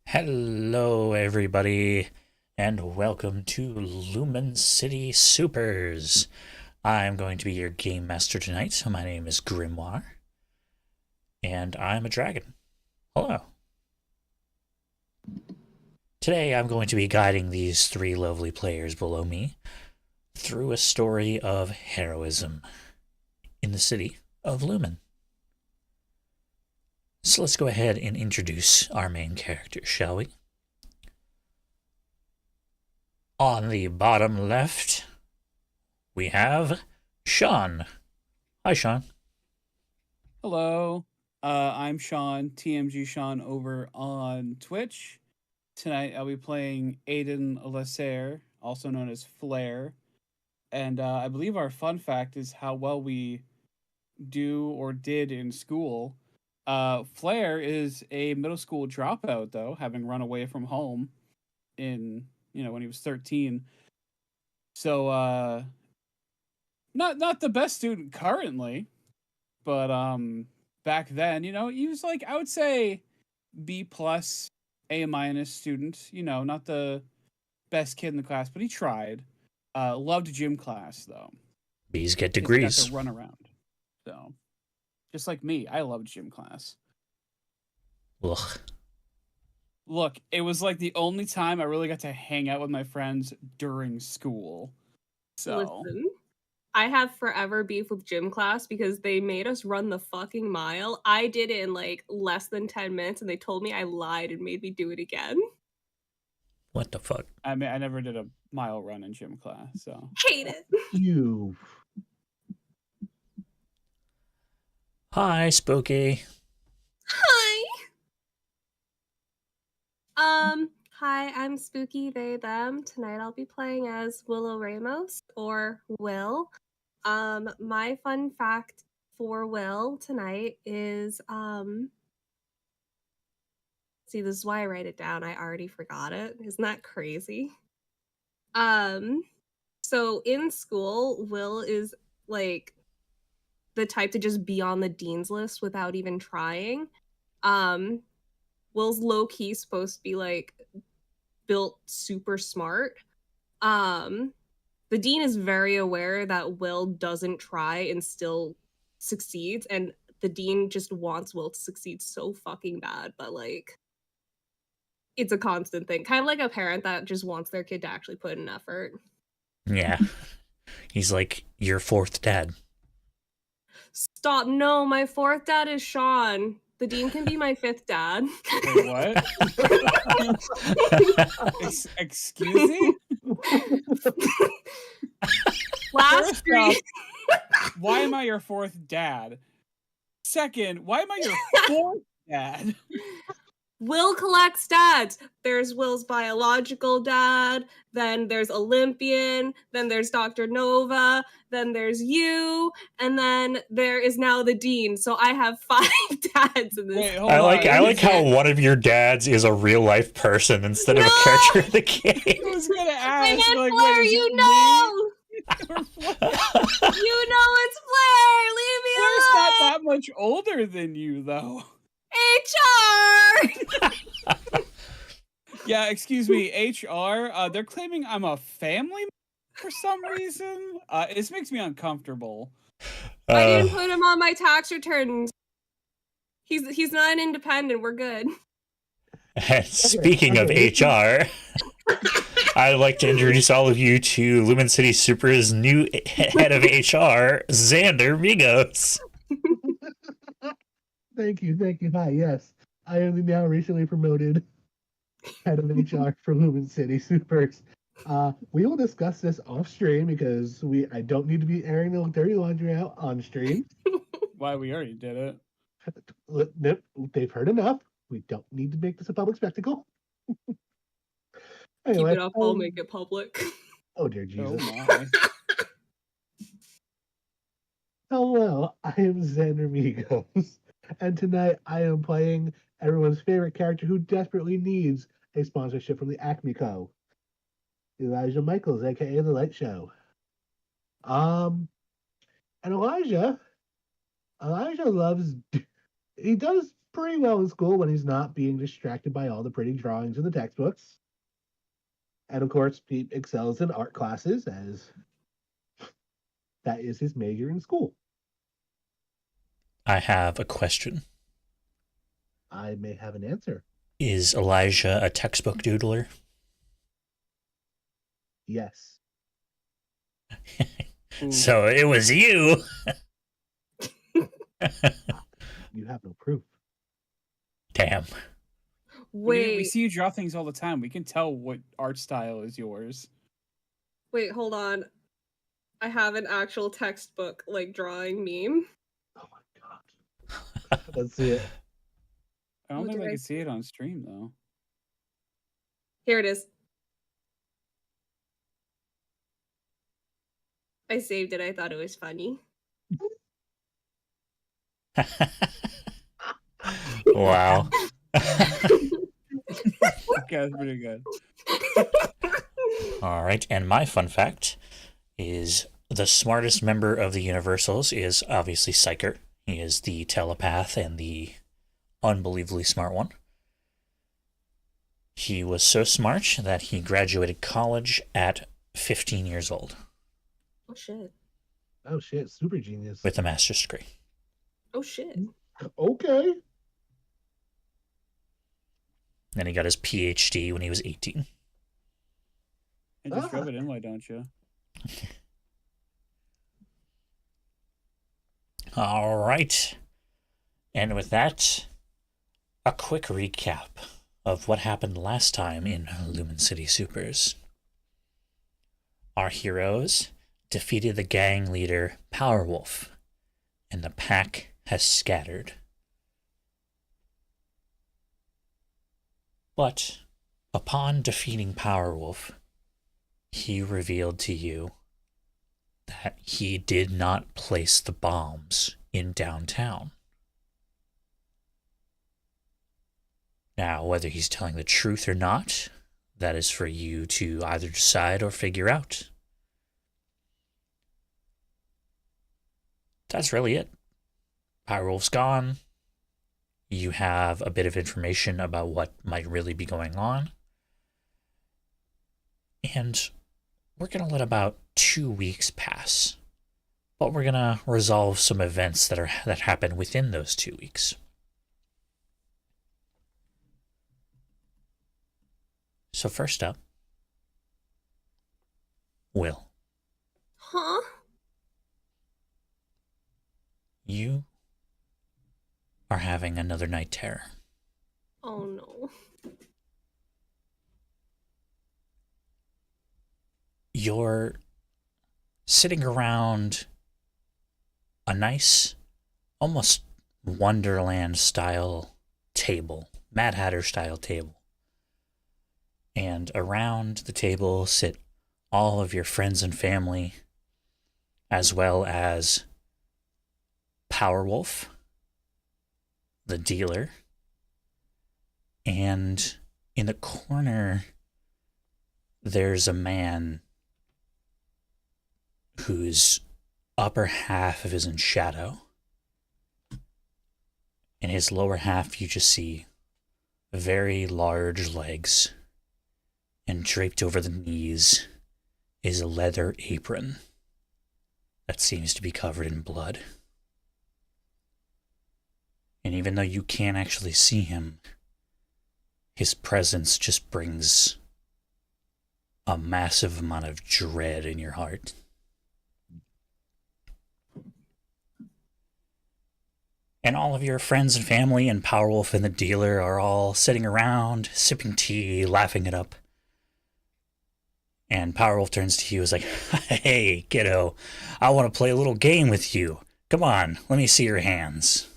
Hello, everybody, and welcome to Lumen City Supers. I'm going to be your game master tonight. My name is Grimoire, and I'm a dragon. Hello. Today, I'm going to be guiding these three lovely players below me through a story of heroism in the city of Lumen. So let's go ahead and introduce our main character, shall we? On the bottom left, we have Sean. Hi, Sean. Hello, I'm Sean, TMG Sean over on Twitch. Tonight I'll be playing Aiden Lasser, also known as Flair. And I believe our fun fact is how well we do or did in school. Flair is a middle school dropout, though, having run away from home when he was 13. So, not the best student currently, but back then, he was like, I would say B plus, A minus student. Not the best kid in the class, but he tried. Loved gym class though, Bees get because he got degrees. to run around. So, just like me, I loved gym class. Ugh. Look, it was like the only time I really got to hang out with my friends during school. So, Listen, I have forever beef with gym class because they made us run the fucking mile. I did it in like less than 10 minutes and they told me I lied and made me do it again. What the fuck? I mean, I never did a mile run in gym class, so. Hate it. You. Hi, Spooky. Hi. Hi, I'm Spooky They Them. Tonight I'll be playing as Willow Ramos or Will. My fun fact for Will tonight is see, this is why I write it down. I already forgot it. Isn't that crazy? So in school, Will is like the type to just be on the dean's list without even trying. Will's low-key supposed to be like built super smart. The dean is very aware that Will doesn't try and still succeeds, and the dean just wants Will to succeed so fucking bad, but like it's a constant thing. Kind of like a parent that just wants their kid to actually put in effort. Yeah. He's like your fourth dad. Stop. No, my fourth dad is Sean. The dean can be my fifth dad. Wait, what? Excuse me? Last First off, three. why am I your fourth dad? Second, why am I your fourth dad? Will collects dads. There's Will's biological dad, then there's Olympian, then there's Dr. Nova, then there's you, and then there is now the dean. So I have 5 dads in this. Wait, hold I on. like how one of your dads is a real life person instead of a character in the game. I was gonna ask. I meant like, Flair, wait, is you it know! me or Flair? You know it's Flair! Leave me Flair's not alone! that much older than you, though. HR! Yeah, excuse me, HR. They're claiming I'm a family member for some reason. This makes me uncomfortable. I didn't put him on my tax returns. He's not an independent. We're good. Speaking of HR, I'd like to introduce all of you to Lumen City Super's new head of HR, Xander Migos. Thank you. Hi, yes. I am the now recently promoted head of HR for Lumen City Supers. We will discuss this off stream because I don't need to be airing the dirty laundry out on stream. Why, we already did it. Nope, they've heard enough. We don't need to make this a public spectacle. Anyway, keep it up, I'll make it public. Oh dear Jesus. Oh my. Hello, I am Xander Migos, and tonight I am playing everyone's favorite character who desperately needs a sponsorship from the Acme Co. Elijah Michaels, aka The Light Show. And Elijah loves, he does pretty well in school when he's not being distracted by all the pretty drawings in the textbooks. And of course, he excels in art classes as that is his major in school. I have a question. I may have an answer. Is Elijah a textbook doodler? Yes. So it was you. You have no proof. Damn. We Wait, see you draw things all the time. We can tell what art style is yours. wait, hold on. I have an actual textbook like drawing meme. Oh my god. Let's see it. I don't Oh, think did I I can see it on stream though. Here it is. I saved it. I thought it was funny. Wow. Okay, that's pretty good. All right, and my fun fact is the smartest member of the Universals is obviously Psyker. He is the telepath and the unbelievably smart one. He was so smart that he graduated college at 15 years old Oh shit. Oh shit, super genius. with a master's degree. Oh shit. Okay. Then he got his PhD when he was 18. And just drove it in, why don't you? All right. And with that, a quick recap of what happened last time in Lumen City Supers. Our heroes defeated the gang leader Powerwolf, and the pack has scattered. But upon defeating Powerwolf, he revealed to you that he did not place the bombs in downtown. Now, whether he's telling the truth or not, that is for you to either decide or figure out. That's really it. Powerwolf's gone. You have a bit of information about what might really be going on. And we're going to let about 2 weeks pass. But we're going to resolve some events that happen within those 2 weeks. So first up, Will. Huh? You are having another night terror. Oh no. You're sitting around a nice, almost Wonderland style table, Mad Hatter style table. And around the table sit all of your friends and family, as well as Powerwolf, the dealer, and in the corner, there's a man whose upper half of is in shadow. In his lower half, you just see very large legs, and draped over the knees is a leather apron that seems to be covered in blood. And even though you can't actually see him, his presence just brings a massive amount of dread in your heart. And all of your friends and family and Powerwolf and the dealer are all sitting around, sipping tea, laughing it up. And Powerwolf turns to you and is like, "Hey, kiddo, I want to play a little game with you. Come on, let me see your hands."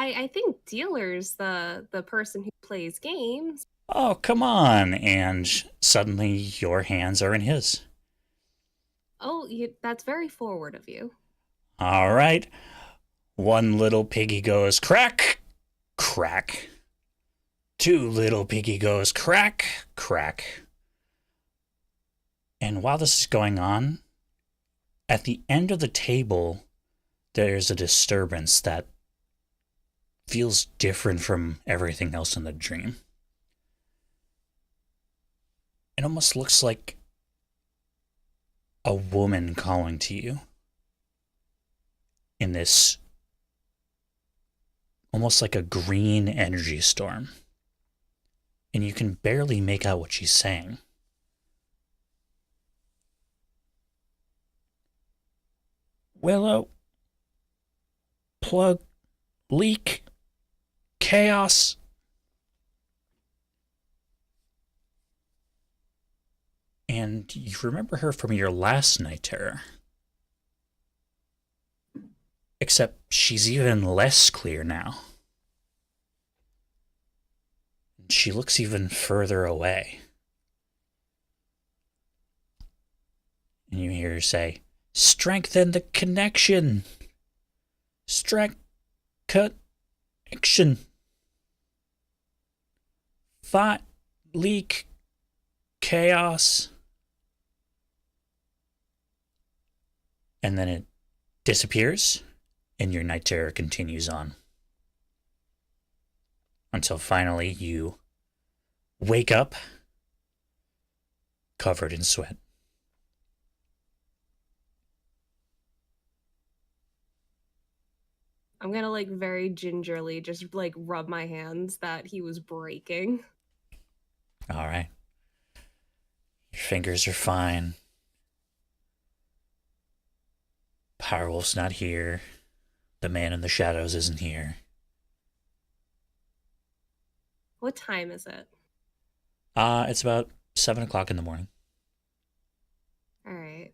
I think dealer's the person who plays games. "Oh, come on." And suddenly your hands are in his. Oh, that's very forward of you. All right. One little piggy goes crack, crack. Two little piggy goes crack, crack. And while this is going on, at the end of the table, there's a disturbance that feels different from everything else in the dream. It almost looks like a woman calling to you in this almost like a green energy storm. And you can barely make out what she's saying. Willow, plug, leak, chaos. And you remember her from your last night terror. Except she's even less clear now. She looks even further away. And you hear her say, "Strengthen the connection. Strength connection. Fight, leak, chaos." And then it disappears, and your night terror continues on. Until finally you wake up covered in sweat. I'm gonna like very gingerly just like rub my hands that he was breaking. All right. Your fingers are fine. Powerwolf's not here. The man in the shadows isn't here. What time is it? It's about 7 o'clock in the morning. All right.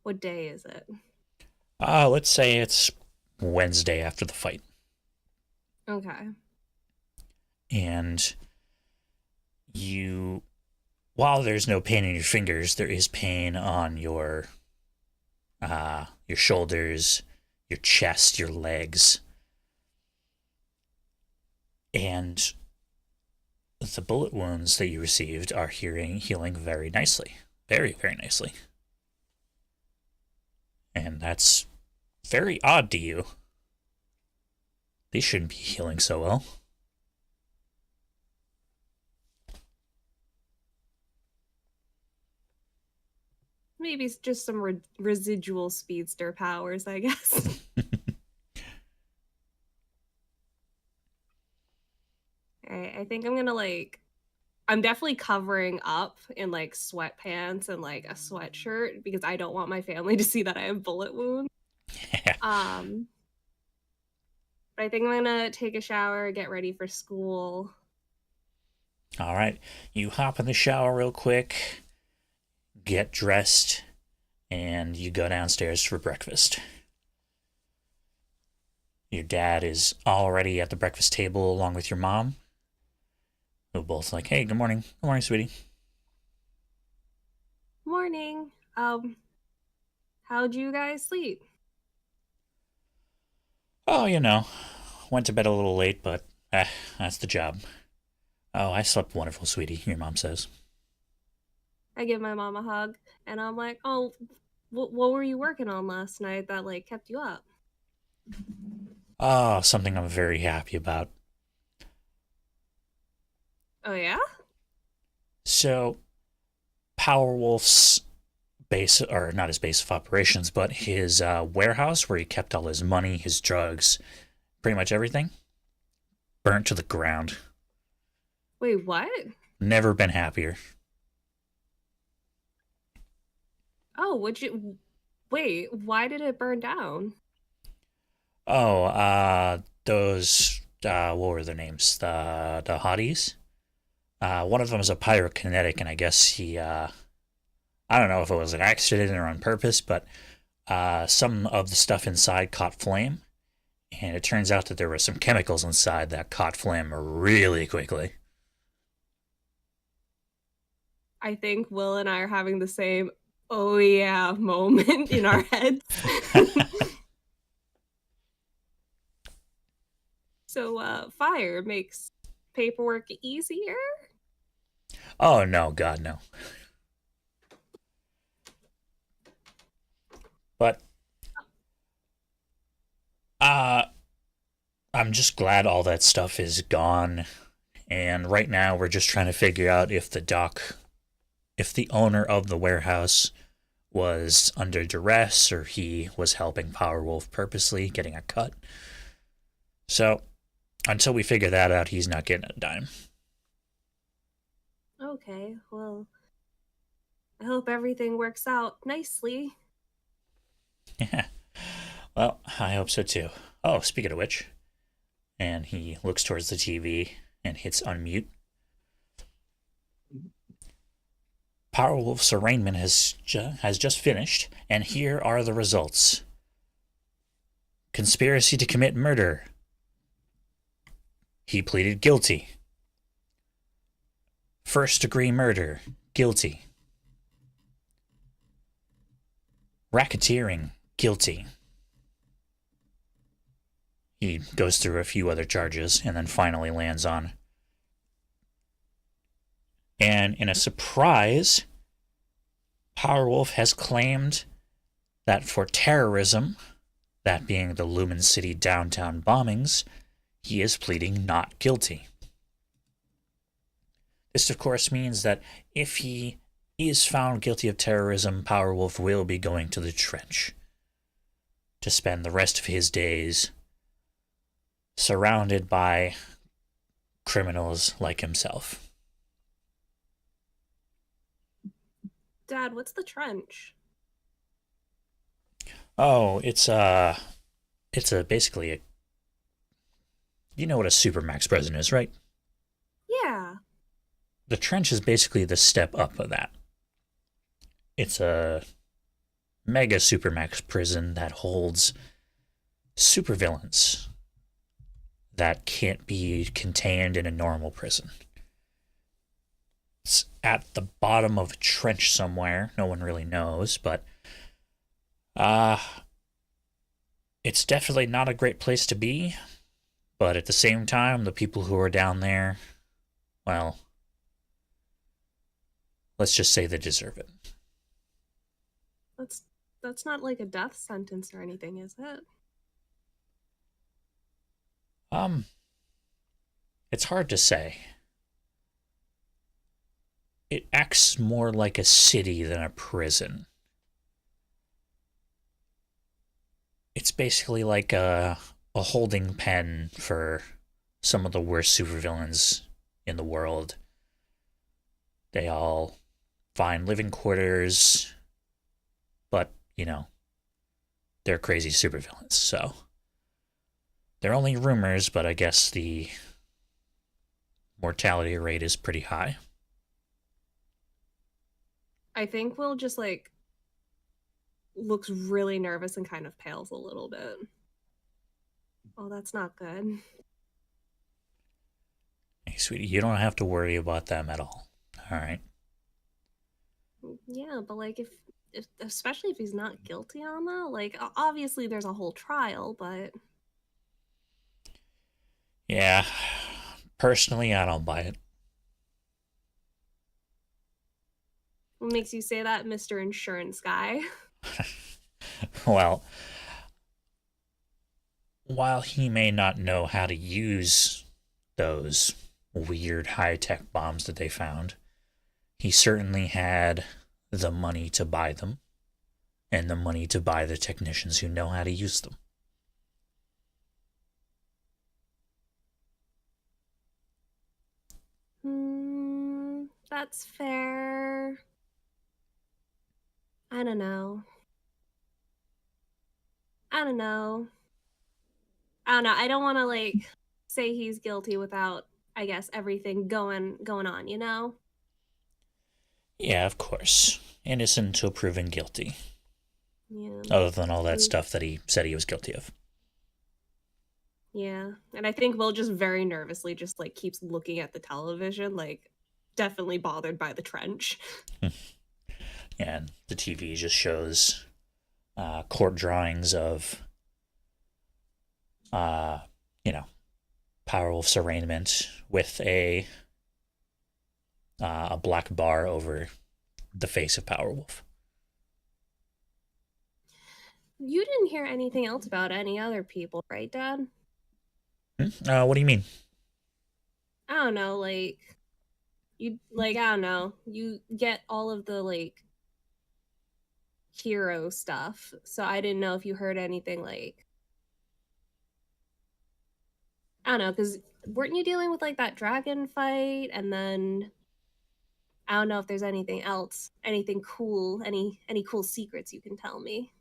What day is it? Let's say it's Wednesday after the fight. Okay. And while there's no pain in your fingers, there is pain on your shoulders, your chest, your legs. And the bullet wounds that you received are healing very nicely. Very, very nicely. And that's very odd to you. They shouldn't be healing so well. Maybe it's just some residual speedster powers, I guess. Alright, I think I'm gonna I'm definitely covering up in like sweatpants and like a sweatshirt because I don't want my family to see that I have bullet wounds. But I think I'm gonna take a shower, get ready for school. All right. You hop in the shower real quick, get dressed, and you go downstairs for breakfast. Your dad is already at the breakfast table along with your mom, who are both like, "Hey, good morning. Good morning, sweetie." Morning. How'd you guys sleep? "Oh, went to bed a little late, but that's the job." "Oh, I slept wonderful, sweetie," your mom says. I give my mom a hug, and I'm like, "Oh, what were you working on last night that like kept you up?" "Oh, something I'm very happy about." Oh yeah? So, Powerwolf's base, or not his base of operations, but his warehouse where he kept all his money, his drugs, pretty much everything, burnt to the ground. Wait, what? Never been happier. Oh, wait, why did it burn down? Oh, those, what were their names? The hotties? One of them is a pyrokinetic, and I guess I don't know if it was an accident or on purpose, but some of the stuff inside caught flame, and it turns out that there were some chemicals inside that caught flame really quickly. I think Will and I are having the same "oh yeah" moment in our heads. So, fire makes paperwork easier? Oh, no, God, no. But Uh, I'm just glad all that stuff is gone. And right now, we're just trying to figure out if if the owner of the warehouse was under duress or he was helping Powerwolf purposely, getting a cut. So, until we figure that out, he's not getting a dime. Okay, well, I hope everything works out nicely. Yeah. Well, I hope so too. Oh, speaking of which, and he looks towards the TV and hits unmute. Powerwolf's arraignment has just finished, and here are the results. Conspiracy to commit murder. He pleaded guilty. First degree murder. Guilty. Racketeering. Guilty. He goes through a few other charges and then finally lands on. And in a surprise, Powerwolf has claimed that for terrorism, that being the Lumen City downtown bombings, he is pleading not guilty. This, of course, means that if he is found guilty of terrorism, Powerwolf will be going to the trench to spend the rest of his days surrounded by criminals like himself. Dad, what's the trench? Oh, it's basically a, you know what a supermax prison is, right? Yeah. The trench is basically the step up of that. It's a mega supermax prison that holds supervillains that can't be contained in a normal prison. It's at the bottom of a trench somewhere. No one really knows, but it's definitely not a great place to be. But at the same time, the people who are down there, well, let's just say they deserve it. That's not like a death sentence or anything, is it? It's hard to say. It acts more like a city than a prison. It's basically like a holding pen for some of the worst supervillains in the world. They all find living quarters, but, you know, they're crazy supervillains, so they're only rumors, but I guess the mortality rate is pretty high. I think Will just like looks really nervous and kind of pales a little bit. Oh, that's not good. Hey, sweetie, you don't have to worry about them at all. All right. Yeah, but like if especially if he's not guilty on that, like obviously there's a whole trial, but Yeah. Personally, I don't buy it. what makes you say that, Mr. Insurance Guy? Well, while he may not know how to use those weird high-tech bombs that they found, he certainly had the money to buy them and the money to buy the technicians who know how to use them. That's fair. I don't know. I don't know. I don't want to like say he's guilty without, I guess, everything going on, you know? Yeah, of course. Innocent until proven guilty. Yeah. Other than all that stuff that he said he was guilty of. Yeah. And I think Will just very nervously just like keeps looking at the television, like definitely bothered by the trench. And the TV just shows court drawings of, Powerwolf's arraignment with a black bar over the face of Powerwolf. You didn't hear anything else about any other people, right, Dad? What do you mean? I don't know, like you like I don't know. You get all of the like hero stuff. So I didn't know if you heard anything like I don't know, because weren't you dealing with like that dragon fight and then I don't know if there's anything else, anything cool, any cool secrets you can tell me.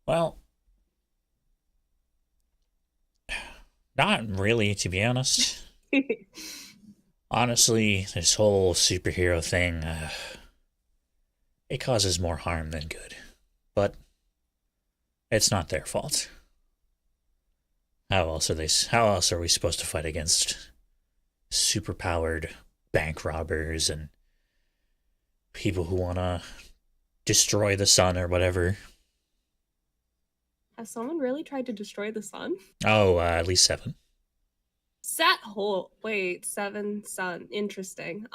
Well, not really, to be honest. Honestly, this whole superhero thing, it causes more harm than good. But it's not their fault. How else are we supposed to fight against superpowered bank robbers and people who want to destroy the sun or whatever? Has someone really tried to destroy the sun? Oh, at least 7. Wait, 7 sun. Interesting.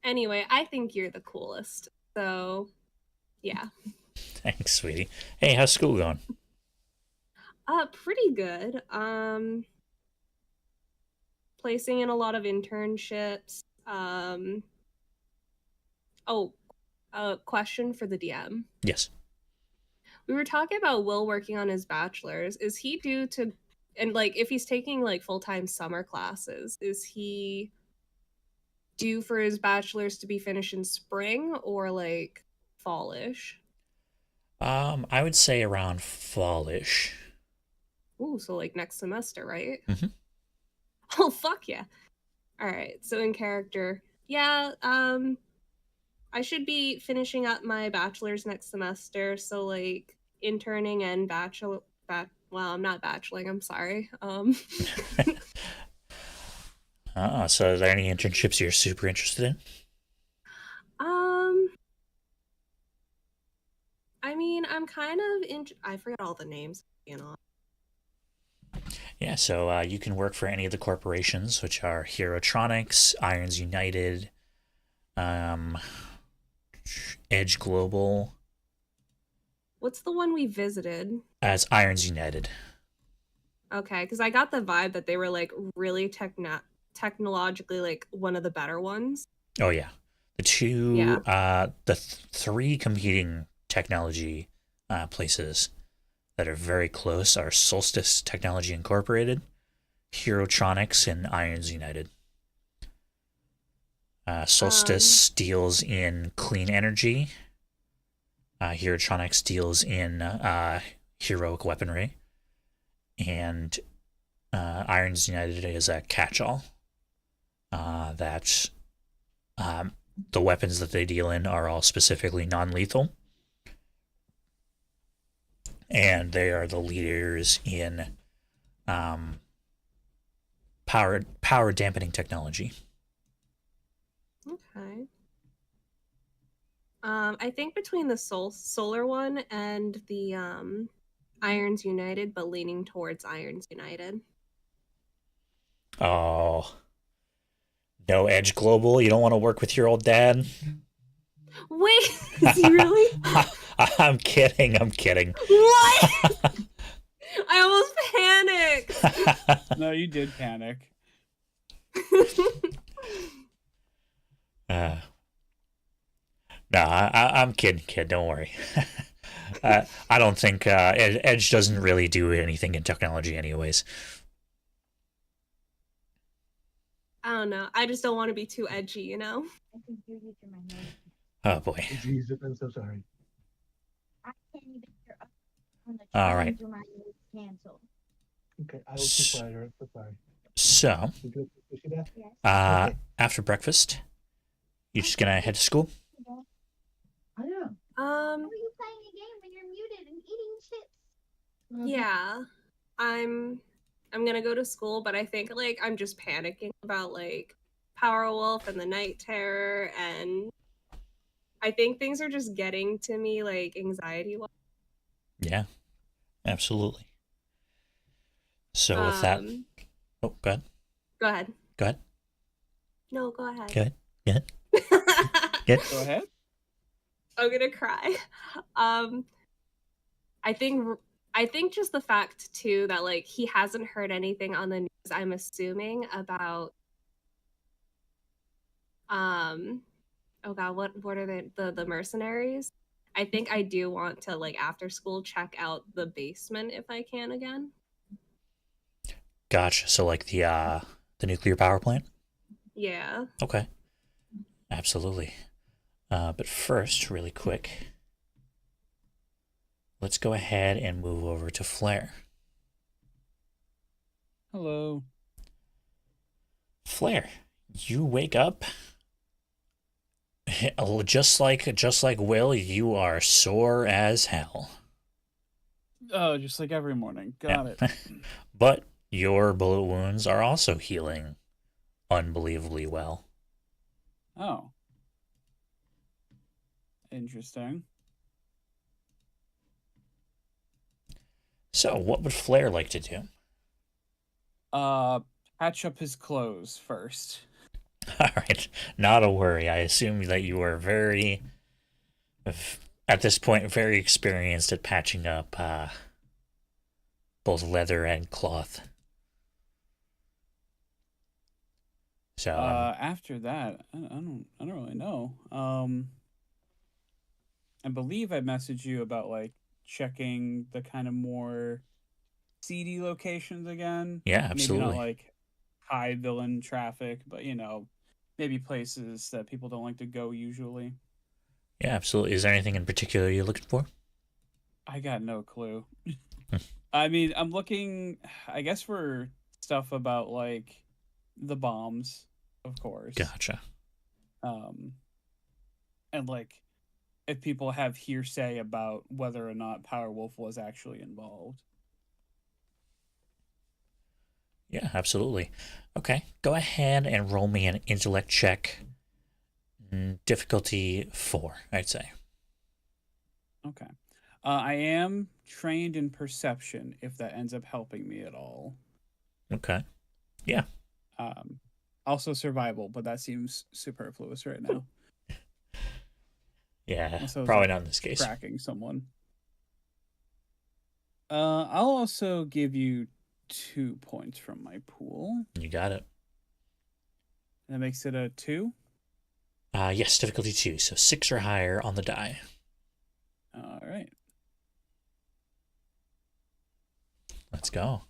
Anyway, I think you're the coolest. So yeah. Thanks, sweetie. Hey, how's school going? Pretty good. Placing in a lot of internships. Oh, a question for the DM. Yes. We were talking about Will working on his bachelor's. Is he due to, and like if he's taking like full-time summer classes, is he due for his bachelor's to be finished in spring or like fallish? I would say around fallish. Ooh, so like next semester, right? Mhm. Oh fuck yeah. All right. So in character, yeah, I should be finishing up my bachelor's next semester, so like interning and well, I'm not bacheloring, I'm sorry. So are there any internships you're super interested in? Um I mean, I'm kind of I forget all the names, you know. Yeah, so you can work for any of the corporations, which are Herotronics, Irons United, um, Edge Global, What's the one we visited? as Irons United. Okay, because I got the vibe that they were like really technologically like one of the better ones. Oh yeah, Yeah. the 3 competing technology places that are very close are Solstice Technology Incorporated, Herotronics, and Irons United. Solstice deals in clean energy. Herotronics deals in heroic weaponry, and Irons United is a catch-all. That the weapons that they deal in are all specifically non-lethal, and they are the leaders in power dampening technology. Okay. I think between the solar one and the Irons United, but leaning towards Irons United. Oh, no Edge Global. You don't want to work with your old dad? Wait, is he really? I'm kidding. I'm kidding. What? I almost panicked. No, you did panic. No, I'm kidding, kid. Don't worry. I don't think Edge doesn't really do anything in technology, anyways. I don't know. I just don't want to be too edgy, you know? Oh boy. Jesus, I'm so sorry. All right. Okay, I will keep quiet. I'm sorry. So, Did you see that? Okay. after breakfast, you just gonna head to school? I am. How are you playing a game when you're muted and eating chips? Yeah. I'm gonna go to school, but I think like I'm just panicking about like Power Wolf and the Night Terror, and I think things are just getting to me like anxiety wise. Yeah, absolutely. So with that, oh, go ahead. Go ahead. Go ahead. No, go ahead. Go ahead. Go ahead. Go ahead. Go ahead. I'm gonna cry. Um, I think I think just the fact too that like he hasn't heard anything on the news. I'm assuming about um oh god, what are the mercenaries? I think I do want to like after school check out the basement if I can again. Gotcha. So like the nuclear power plant? Yeah. Okay. Absolutely. But first, really quick, let's go ahead and move over to Flare. Hello. Flare, you wake up just like Will, you are sore as hell. Oh, just like every morning. Got it. But your bullet wounds are also healing unbelievably well. Oh. Interesting. So, what would Flare like to do? Patch up his clothes first. All right, not a worry. I assume that you are at this point, very experienced at patching up both leather and cloth. So, After that, I don't really know. I believe I messaged you about like checking the kind of more seedy locations again. yeah, Maybe not absolutely. like high villain traffic, but maybe places that people don't like to go usually. Yeah, absolutely. Is there anything in particular you're looking for? I got no clue. I mean, I'm looking, I guess, for stuff about like the bombs, of course. Gotcha. Um, and like if people have hearsay about whether or not Powerwolf was actually involved. Yeah, absolutely. Okay, go ahead and roll me an intellect check. Difficulty 4, I'd say. Okay. I am trained in perception if that ends up helping me at all. Okay. Yeah. Um, Also survival, but that seems superfluous right now. Yeah, Unless I was, probably like, not in this case. tracking someone. I'll also give you 2 points from my pool. You got it. That makes it a 2. Yes, difficulty 2, so 6 or higher on the die. All right. Let's go.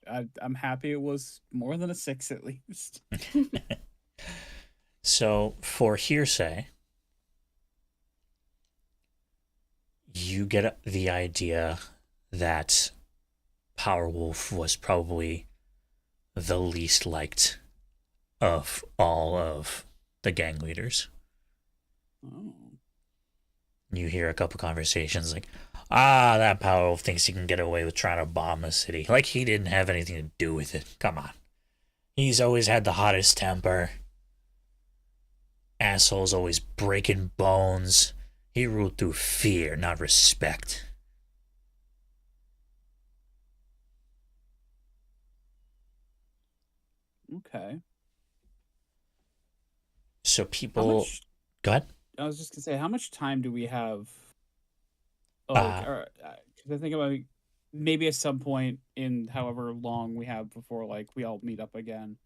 I'm happy it was more than a 6 at least. So, for hearsay, you get the idea that Powerwolf was probably the least liked of all of the gang leaders. Oh. You hear a couple conversations like, that Powerwolf thinks he can get away with trying to bomb the city. Like he didn't have anything to do with it. Come on. He's always had the hottest temper. Asshole's always breaking bones. He ruled through fear, not respect. Okay. So How people... much Go ahead. I was just gonna say, how much time do we have? Uh, Because I think about maybe at some point in however long we have before like we all meet up again,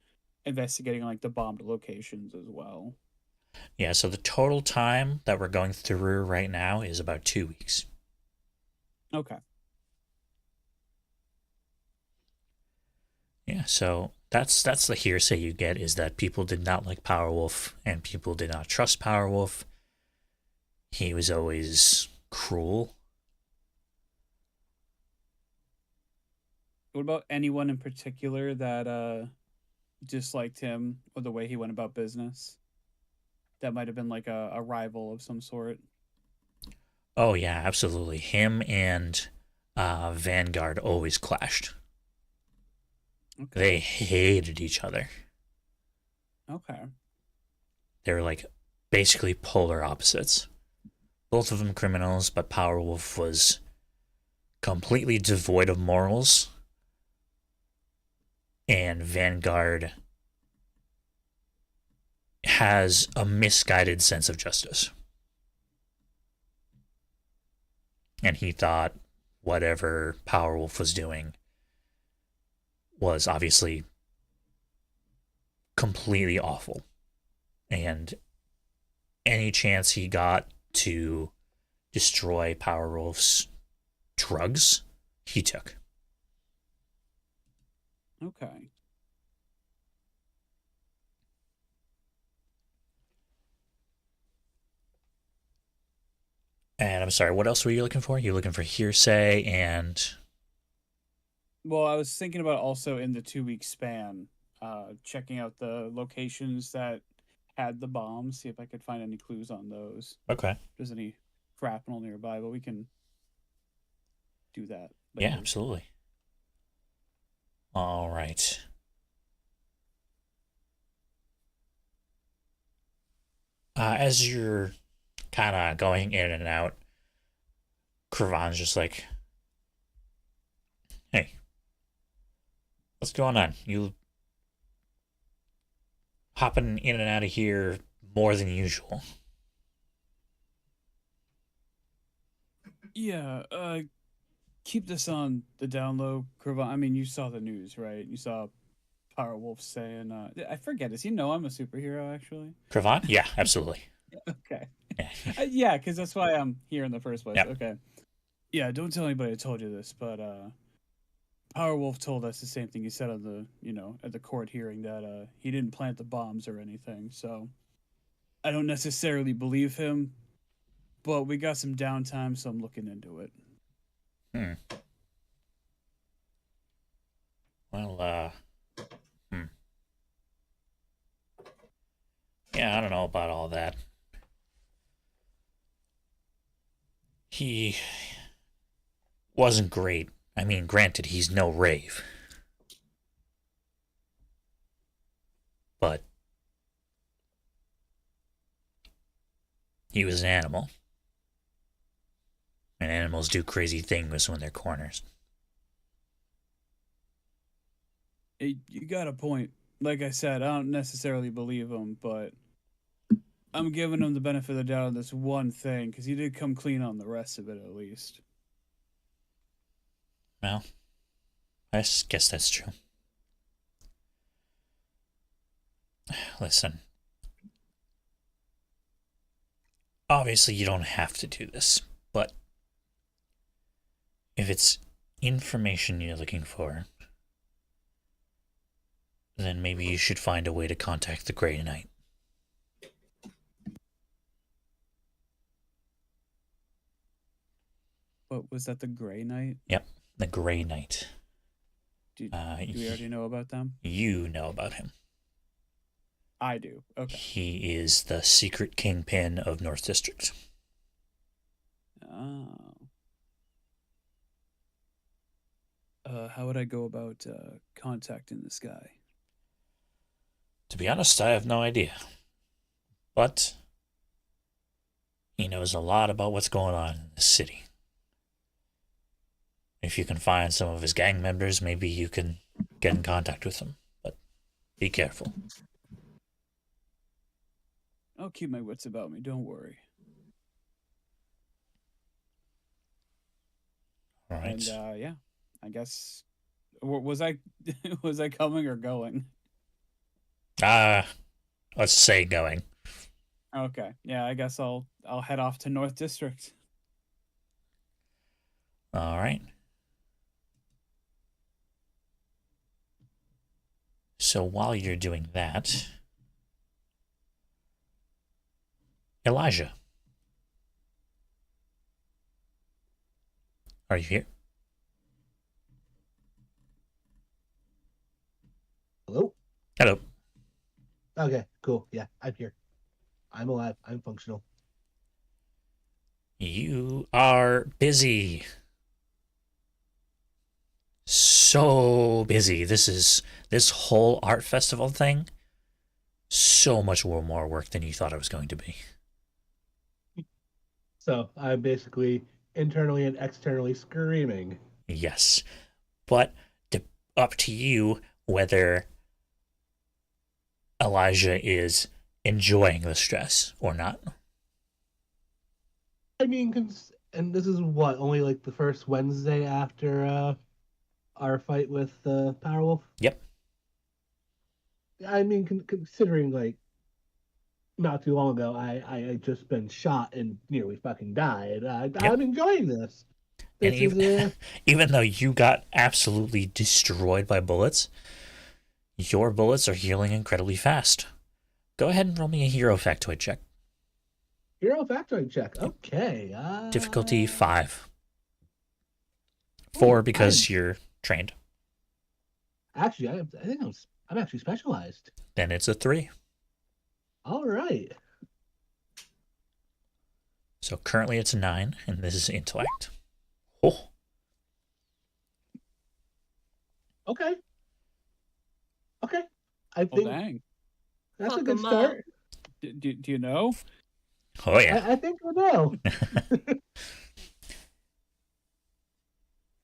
investigating like the bombed locations as well. Yeah, so the total time that we're going through right now is about 2 weeks. Okay. Yeah, so that's the hearsay you get is that people did not like Powerwolf and people did not trust Powerwolf. He was always cruel. What about anyone in particular that disliked him or the way he went about business? That might have been like a rival of some sort. Oh yeah, absolutely. Him and Vanguard always clashed. Okay. They hated each other. Okay. They were like basically polar opposites. Both of them criminals, but Powerwolf was completely devoid of morals. And Vanguard has a misguided sense of justice. And he thought whatever Powerwolf was doing was obviously completely awful. And any chance he got to destroy Powerwolf's drugs, he took. Okay. And I'm sorry, what else were you looking for? You were looking for hearsay and. Well, I was thinking about also in the 2 week span, checking out the locations that had the bombs, see if I could find any clues on those. Okay. If there's any shrapnel nearby, but we can do that Yeah, later. absolutely. All right. As you're kind of going in and out, Kravan's just like, hey, what's going on? You hopping in and out of here more than usual. Yeah, keep this on the down low, Cravan. I mean, you saw the news, right? You saw Powerwolf saying, I forget, does he know I'm a superhero, actually? Kravan? Yeah, absolutely. Okay. Yeah. Yeah, because that's why I'm here in the first place. Yep. Okay. Yeah, don't tell anybody I told you this, but Powerwolf told us the same thing he said on the, at the court hearing, that he didn't plant the bombs or anything. So I don't necessarily believe him, but we got some downtime, so I'm looking into it. Well, yeah, I don't know about all that. He wasn't great. I mean, granted, he's no rave. But he was an animal. And animals do crazy things when they're cornered. Hey, you got a point. Like I said, I don't necessarily believe him, but I'm giving him the benefit of the doubt on this one thing because he did come clean on the rest of it, at least. Well, I guess that's true. Listen. Obviously, you don't have to do this, but if it's information you're looking for, then maybe you should find a way to contact the Grey Knight. What was that, the Grey Knight? Yep, the Grey Knight. Do we already know about them? You know about him. I do. Okay. He is the secret kingpin of North District. Oh. How would I go about contacting this guy? To be honest, I have no idea. But he knows a lot about what's going on in the city. If you can find some of his gang members, maybe you can get in contact with them. But be careful. I'll keep my wits about me. Don't worry. All right. And yeah, I guess was I was I coming or going? Let's say going. Okay. Yeah, I guess I'll head off to North District. All right. So while you're doing that, Elijah, are you here? Hello? Hello. Okay, cool. Yeah, I'm here. I'm alive. I'm functional. You are busy. So busy. This whole art festival thing, so much more work than you thought it was going to be. So I'm basically internally and externally screaming. Yes. But up to you whether Elijah is enjoying the stress or not. I mean, And this is what, only like the first Wednesday after our fight with Powerwolf? Yep. I mean, considering like not too long ago, I had just been shot and nearly fucking died. Yep. I'm enjoying this. And This is even though you got absolutely destroyed by bullets, your bullets are healing incredibly fast. Go ahead and roll me a hero factoid check. hero factoid check. Okay. Difficulty 5. 4 because you're trained. Actually, I think I'm actually specialized. Then it's a 3. All right. So currently it's a 9, and this is intellect. Oh, Okay. Okay. I Well, think dang. that's a Fuck good 'em up. start. Do you know? oh yeah. I think we know.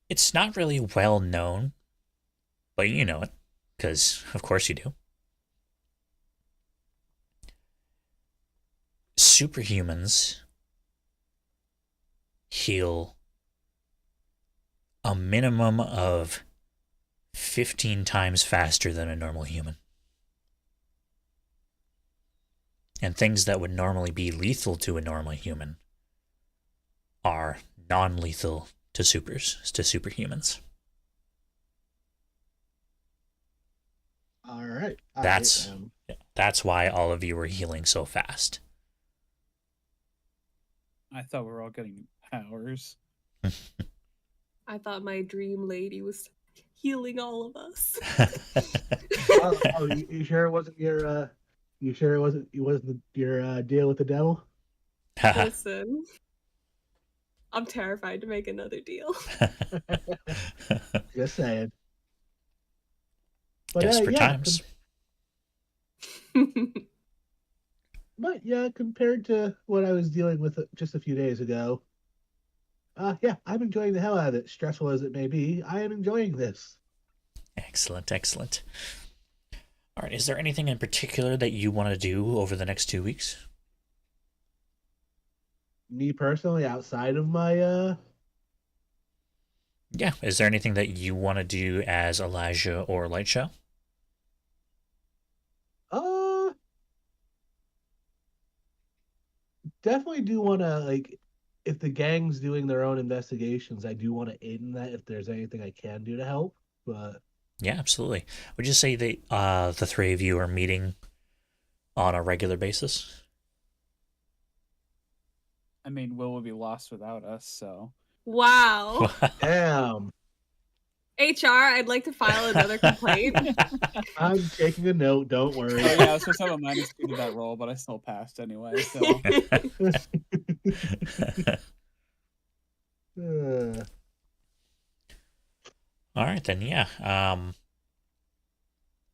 It's not really well known, but you know it, because of course you do. Superhumans heal a minimum of 15 times faster than a normal human. And things that would normally be lethal to a normal human are non-lethal to superhumans. All right. That's why all of you are healing so fast. I thought we were all getting powers. I thought my dream lady was healing all of us. You sure it wasn't your you sure it wasn't your deal with the devil? Listen, I'm terrified to make another deal. Just saying. But Desperate yeah, times. but yeah, compared to what I was dealing with just a few days ago, yeah, I'm enjoying the hell out of it. Stressful as it may be, I am enjoying this. Excellent, excellent. All right, is there anything in particular that you want to do over the next 2 weeks? Me personally, outside of my Yeah, is there anything that you want to do as Elijah or Lightshow? definitely do want to like if the gang's doing their own investigations, I do want to aid in that if there's anything I can do to help. But Yeah, absolutely. Would you say that the three of you are meeting on a regular basis? I mean, Will would be lost without us, so. Wow. damn, HR, I'd like to file another complaint. I'm taking a note. Don't worry. Oh yeah, I was supposed to have a -2 to that roll, but I still passed anyway. So All right, then, yeah.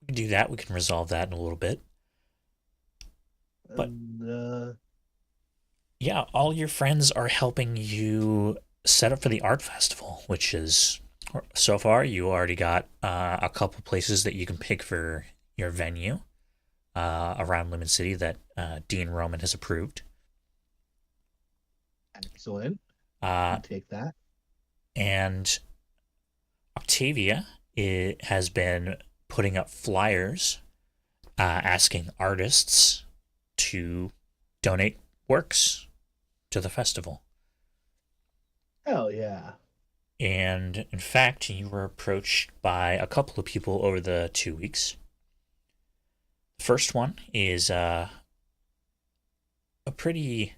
We can do that. We can resolve that in a little bit. But yeah, all your friends are helping you set up for the art festival, which is so far you already got a couple places that you can pick for your venue around Lumen City that Dean Roman has approved. Excellent. I'll take that. And Octavia has been putting up flyers asking artists to donate works to the festival. Hell yeah. And in fact, you were approached by a couple of people over the 2 weeks. The first one is a pretty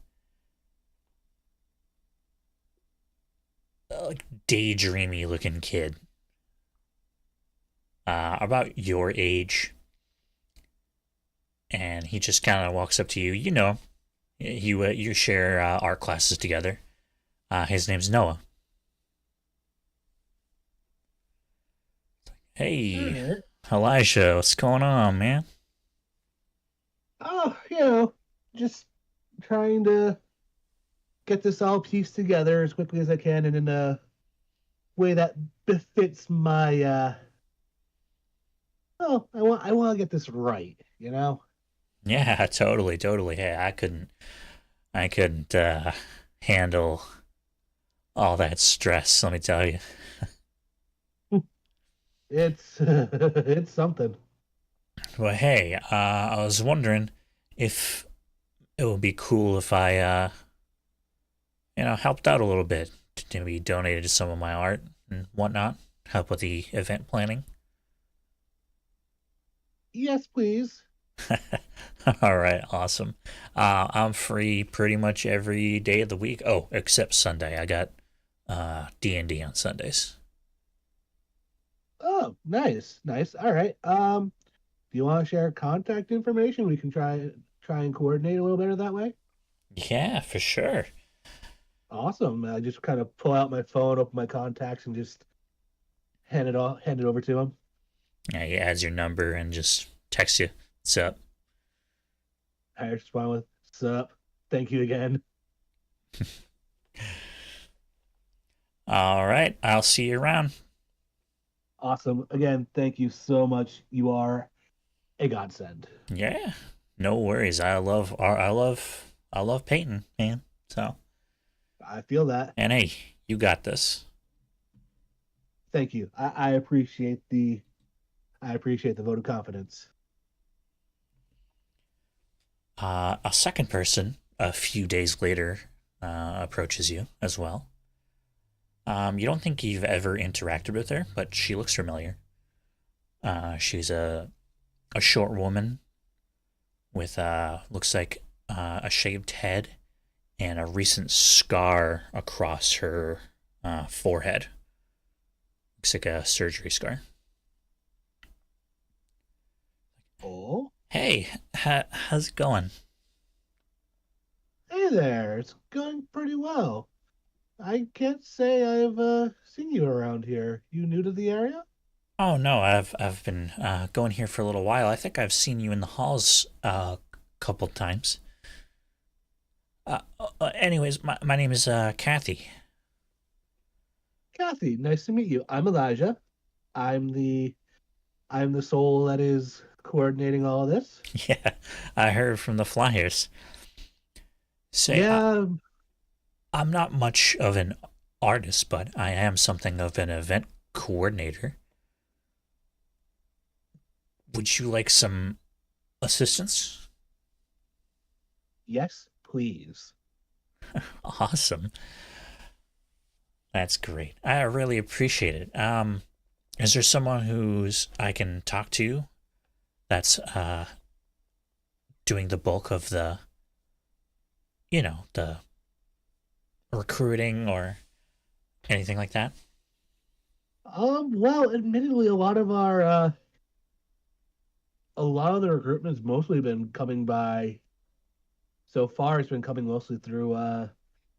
daydreamy looking kid. About your age. And he just kind of walks up to you. You know, you share art classes together. His name's Noah. Hey, Elijah, what's going on, man? Oh, just trying to get this all pieced together as quickly as I can and in a way that befits my I want to get this right, Yeah, totally. Hey, I couldn't handle All that stress, let me tell you. It's it's something. Well, hey, I was wondering if it would be cool if I, helped out a little bit. Maybe donated some of my art and whatnot. Help with the event planning. Yes, please. All right, awesome. I'm free pretty much every day of the week. Oh, except Sunday. I got D&D on Sundays. Oh, nice, nice. All right. Do you want to share contact information? We can try and coordinate a little better that way. Yeah, for sure. Awesome. I just kind of pull out my phone, open my contacts, and just hand it over to him. Yeah, he adds your number and just texts you. What's up? I respond with "Sup, thank you again." All right, I'll see you around. Awesome. Again, thank you so much. You are a godsend. Yeah, no worries. I love art. I love painting, man. So, I feel that. and hey, you got this. Thank you. I appreciate the vote of confidence. A second person, a few days later, approaches you as well. You don't think you've ever interacted with her, but she looks familiar. She's a short woman with looks like a shaved head and a recent scar across her forehead. Looks like a surgery scar. Oh, Hey, how's it going? hey there. It's going pretty well. I can't say I've seen you around here. You new to the area? Oh no, I've been going here for a little while. I think I've seen you in the halls a couple times. Anyways, my name is Kathy. Kathy, nice to meet you. I'm Elijah. I'm the I'm the soul that is coordinating all of this. Yeah, I heard from the flyers. Say, Yeah, I'm not much of an artist, but I am something of an event coordinator. Would you like some assistance? yes, please. Awesome. That's great. I really appreciate it. Is there someone who's I can talk to that's doing the bulk of the recruiting or anything like that? Well, admittedly, a lot of the recruitment's mostly been coming by so far. It's been coming mostly through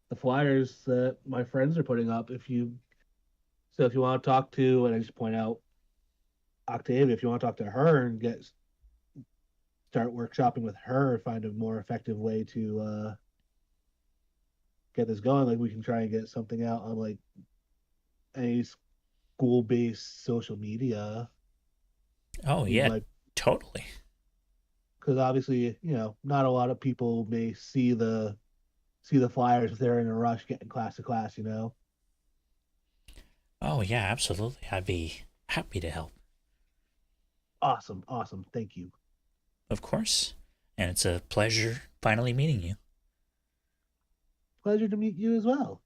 the flyers that my friends are putting up. If you want to talk to, and I just point out Octavia, if you want to talk to her and start workshopping with her, find a more effective way to get this going. Like we can try and get something out on like any school-based social media. Oh We yeah, might, totally. because obviously, not a lot of people may see the flyers if they're in a rush getting class to class. Oh yeah, absolutely. I'd be happy to help. Awesome, awesome. Thank you. Of course. And it's a pleasure finally meeting you. Pleasure to meet you as well.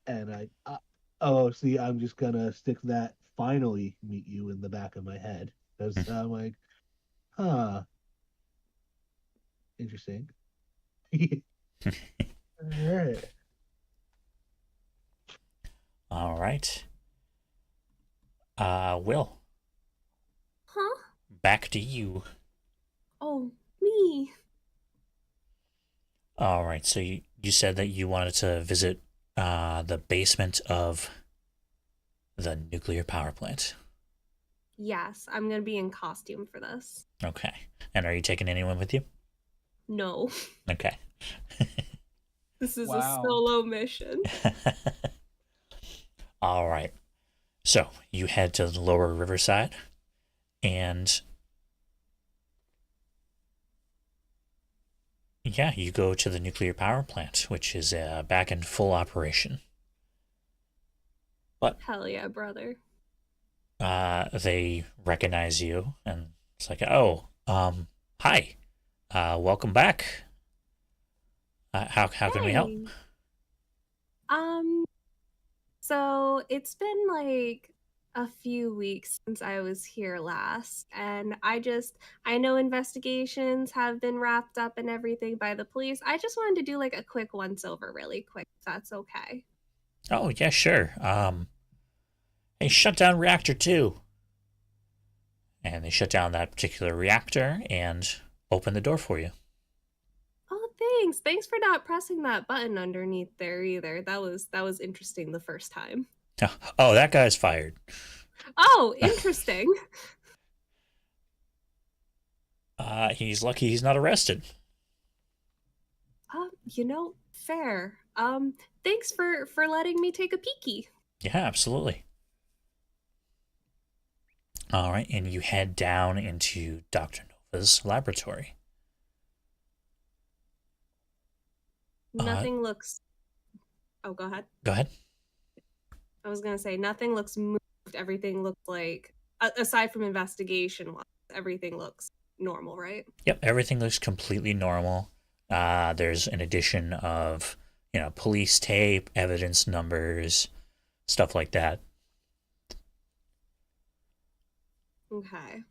And oh, see, I'm just gonna stick that finally meet you in the back of my head because I'm like, huh, interesting. All right. All right. Will, Huh? back to you. Oh, me. All right. So you said that you wanted to visit the basement of the nuclear power plant. Yes, I'm gonna be in costume for this. Okay. And are you taking anyone with you? No, Okay. this is a Wow. solo mission. All right. So you head to the lower riverside and Yeah, you go to the nuclear power plant, which is back in full operation. But Hell yeah, brother. they recognize you, and it's like, oh, hi, welcome back. How can we help? Hey. Um, so it's been like a few weeks since I was here last, and I know investigations have been wrapped up and everything by the police. I just wanted to do like a quick once over really quick, if that's okay. Oh yeah, sure. Hey, shut down reactor 2. And they shut down that particular reactor and open the door for you. Oh, thanks. Thanks for not pressing that button underneath there either. That was interesting the first time. Oh, that guy's fired. Oh, interesting. He's lucky he's not arrested. Fair. Thanks for letting me take a peeky. Yeah, absolutely. All right, and you head down into Dr. Nova's laboratory. Nothing looks. Oh, go ahead. Go ahead. I was gonna say nothing looks moved. Everything looks like, aside from investigation, everything looks normal, right? Yep, everything looks completely normal. There's an addition of, police tape, evidence numbers, stuff like that. Okay.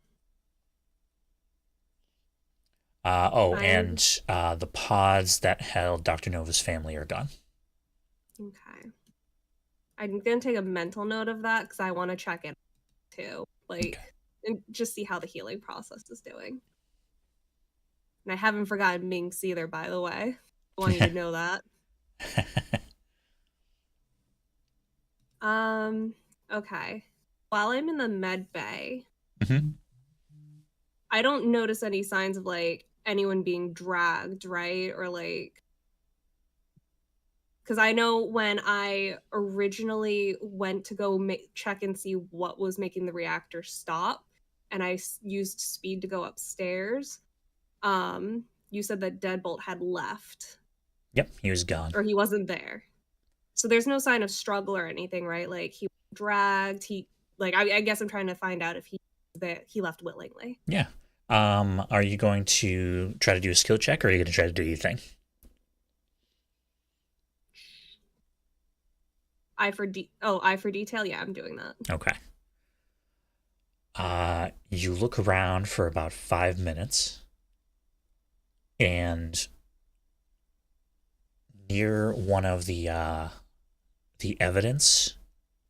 And the pods that held Dr. Nova's family are gone. Okay. I'm gonna take a mental note of that because I want to check it too, Okay. and just see how the healing process is doing. And I haven't forgotten Minx either, by the way. I want you to know that. Okay. While I'm in the med bay, Mhm. I don't notice any signs of like anyone being dragged, right? Or like, because I know when I originally went to go check and see what was making the reactor stop, and I used speed to go upstairs, you said that Deadbolt had left, Yep, he was gone. or he wasn't there. So there's no sign of struggle or anything, right? Like he was dragged. I guess I'm trying to find out if he left willingly. Yeah. Are you going to try to do a skill check, or are you going to try to do your thing? Eye for detail. Yeah, I'm doing that. Okay. You look around for about 5 minutes, and near one of the evidence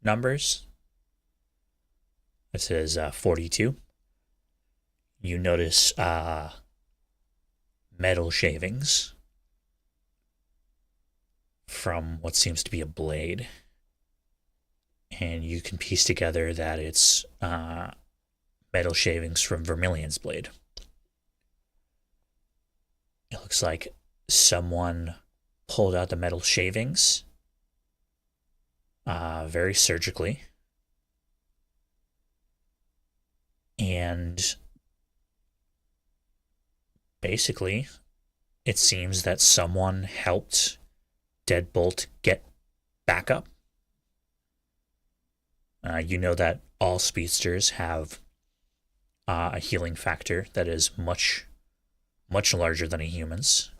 numbers, it says 42. You notice metal shavings from what seems to be a blade, and you can piece together that it's metal shavings from Vermilion's blade. It looks like someone pulled out the metal shavings very surgically, and basically it seems that someone helped Deadbolt get back up. You know that all speedsters have a healing factor that is much, much larger than a human's.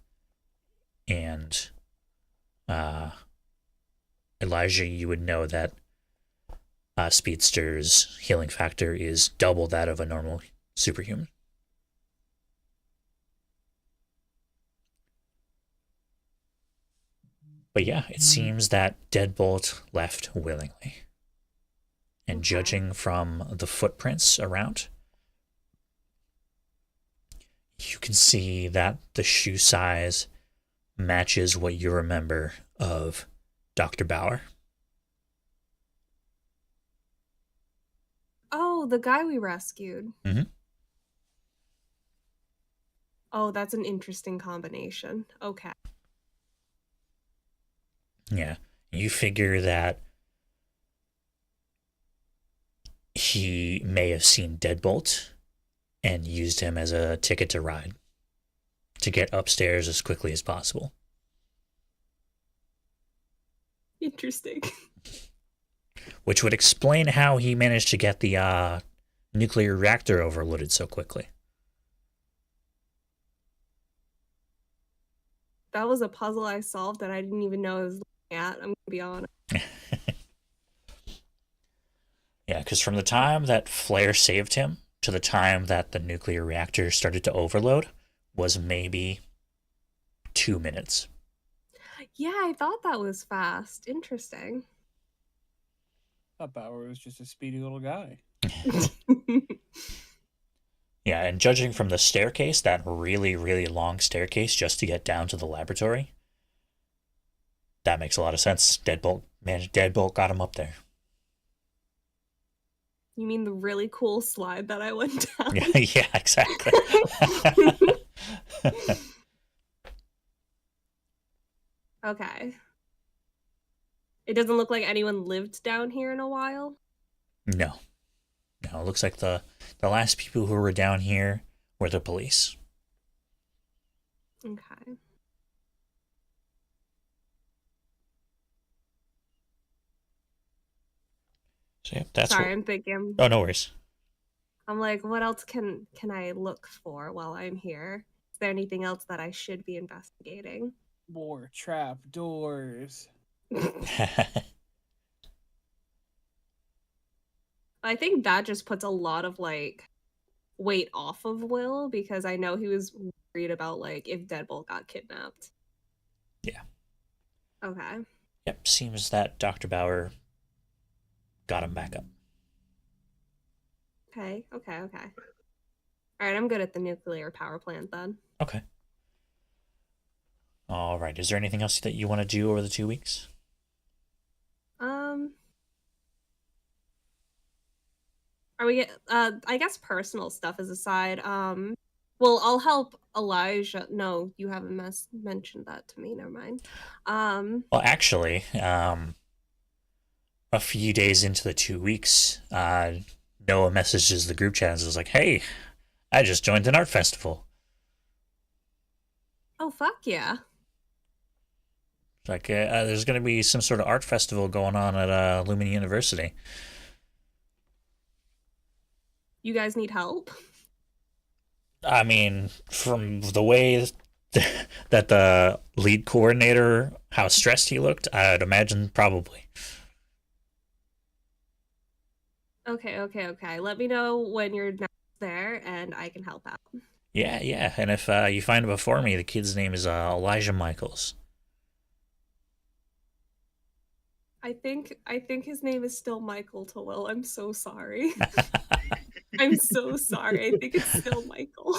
And Elijah, you would know that speedster's healing factor is double that of a normal superhuman. But yeah, it seems that Deadbolt left willingly. And Okay. judging from the footprints around, you can see that the shoe size matches what you remember of Dr. Bauer. Oh, the guy we rescued. Mhm. Oh, that's an interesting combination. Okay. Yeah. You figure that he may have seen Deadbolt and used him as a ticket to ride. to get upstairs as quickly as possible. Interesting. Which would explain how he managed to get the nuclear reactor overloaded so quickly. That was a puzzle I solved that I didn't even know I was looking at. I'm gonna be honest. Yeah, because from the time that Flare saved him to the time that the nuclear reactor started to overload was maybe 2 minutes. Yeah, I thought that was fast. Interesting. I thought Bauer was just a speedy little guy. Yeah, and judging from the staircase, that really, really long staircase just to get down to the laboratory, that makes a lot of sense. Deadbolt got him up there. You mean the really cool slide that I went down? Yeah, exactly. Okay. It doesn't look like anyone lived down here in a while. No. No, it looks like the last people who were down here were the police. Okay. So yeah, that's Sorry, what... I'm thinking. Oh, no worries. I'm like, what else can I look for while I'm here? Is there anything else that I should be investigating? More trap doors. I think that just puts a lot of like weight off of Will because I know he was worried about like if Deadbolt got kidnapped. Yeah. Okay. Yep, seems that Dr. Bauer got him back up. Okay. All right, I'm good at the nuclear power plant then. Okay. All right. Is there anything else that you want to do over the 2 weeks? Are we I guess personal stuff is aside. Well, I'll help Elijah. No, you haven't mentioned that to me. Never mind. Well, actually, a few days into the 2 weeks, Noah messages the group chat and was like, "Hey, I just joined an art festival." Oh, fuck yeah. Like, there's going to be some sort of art festival going on at Lumen University. You guys need help? I mean, from the way that the lead coordinator, how stressed he looked, I'd imagine probably. Okay. Let me know when you're next there, and I can help out. Yeah. And if you find him before me, the kid's name is Elijah Michaels. I think his name is still Michael to Will. I'm so sorry. I'm so sorry. I think it's still Michael.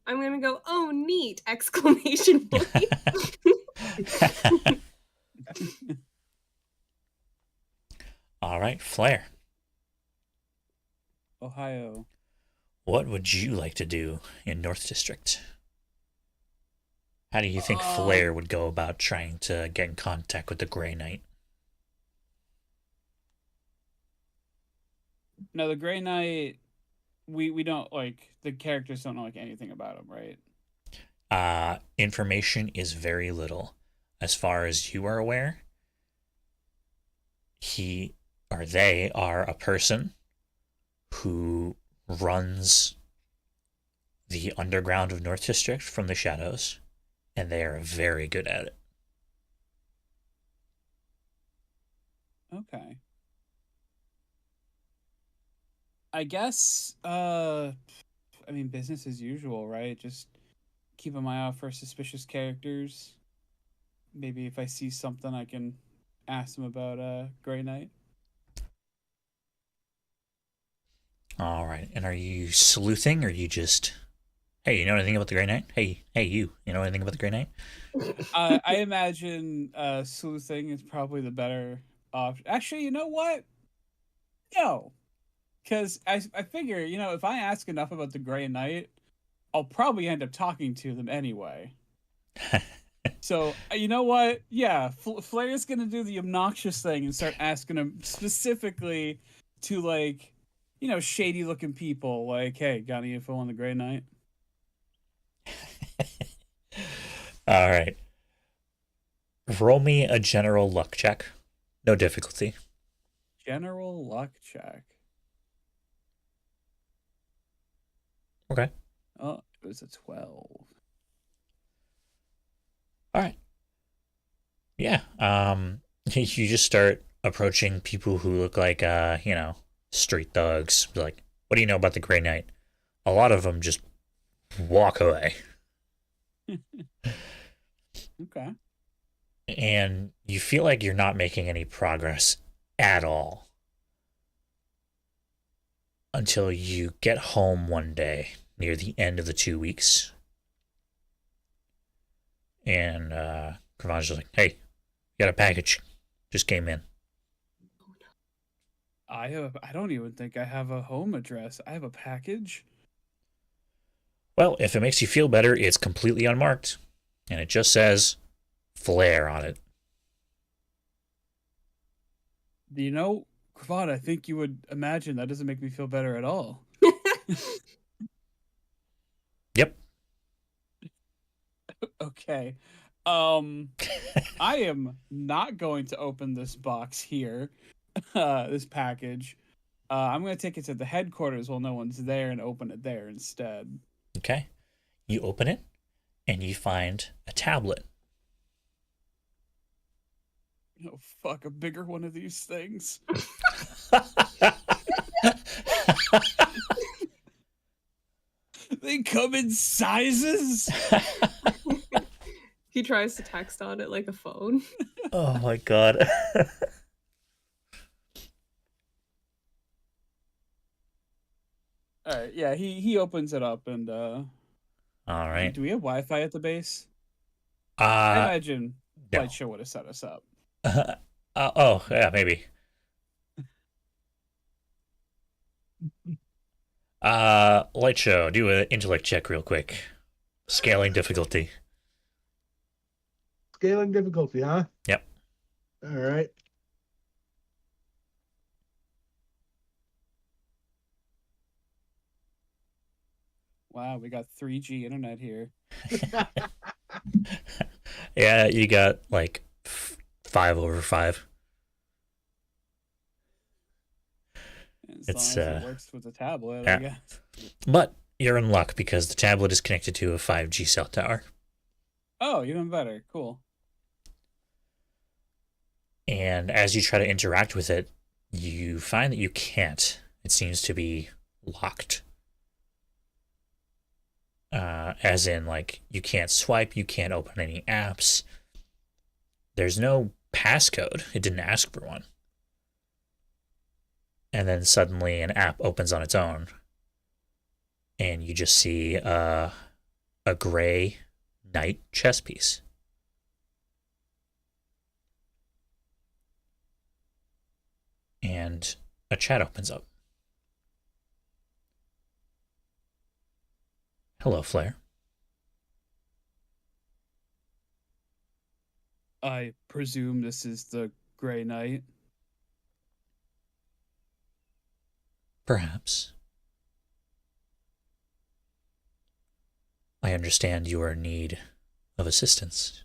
I'm gonna go, oh neat! Exclamation point. All right, Flare. Ohio. What would you like to do in North District? How do you think Flare would go about trying to get in contact with the Grey Knight? No, the Grey Knight, we don't like the characters don't know like anything about him, right? Information is very little. As far as you are aware, he or they are a person who runs the underground of North District from the shadows, and they are very good at it. Okay. I guess I mean business as usual, right? Just keep an eye out for suspicious characters. Maybe if I see something I can ask them about Grey Knight. All right. And are you sleuthing, or you just, hey, you know anything about the Grey Knight? Hey, you know anything about the Grey Knight? I imagine sleuthing is probably the better option. Actually, you know what? No. Because I figure, you know, if I ask enough about the Grey Knight, I'll probably end up talking to them anyway. So, you know what? Yeah, Flair's going to do the obnoxious thing and start asking him specifically to, like, shady looking people. Like, hey, got any info on the Grey Knight? All right. Roll me a general luck check. No difficulty. General luck check. Okay. Oh, it was a 12. All right. Yeah. You just start approaching people who look like, street thugs. Like, what do you know about the Grey Knight? A lot of them just walk away. Okay. And you feel like you're not making any progress at all until you get home one day near the end of the 2 weeks. And Cravan's just like, hey, you got a package. Just came in. I don't even think I have a home address. I have a package. Well, if it makes you feel better, it's completely unmarked. And it just says Flare on it. Cravat, I think you would imagine that doesn't make me feel better at all. Yep. Okay. I am not going to open this box here, this package. I'm going to take it to the headquarters while no one's there and open it there instead. Okay. You open it, and you find a tablet. Oh, fuck, a bigger one of these things. They come in sizes? He tries to text on it like a phone. Oh my god. All right, yeah, he opens it up and All right. do we have Wi-Fi at the base? I imagine no. Light Show would have set us up. Oh, yeah, maybe. Light Show, do an intellect check real quick. Scaling difficulty. Scaling difficulty, huh? Yep. All right. Wow, we got 3G internet here. Yeah, you got like 5/5. As It's, long as it works with the tablet, yeah. I guess. But you're in luck because the tablet is connected to a 5G cell tower. Oh, even better. Cool. And as you try to interact with it, you find that you can't. It seems to be locked. As in, like, you can't swipe, you can't open any apps. There's no passcode. It didn't ask for one. And then suddenly an app opens on its own. And you just see a gray knight chess piece. And a chat opens up. Hello, Flare. I presume this is the Grey Knight. Perhaps. I understand you are in need of assistance.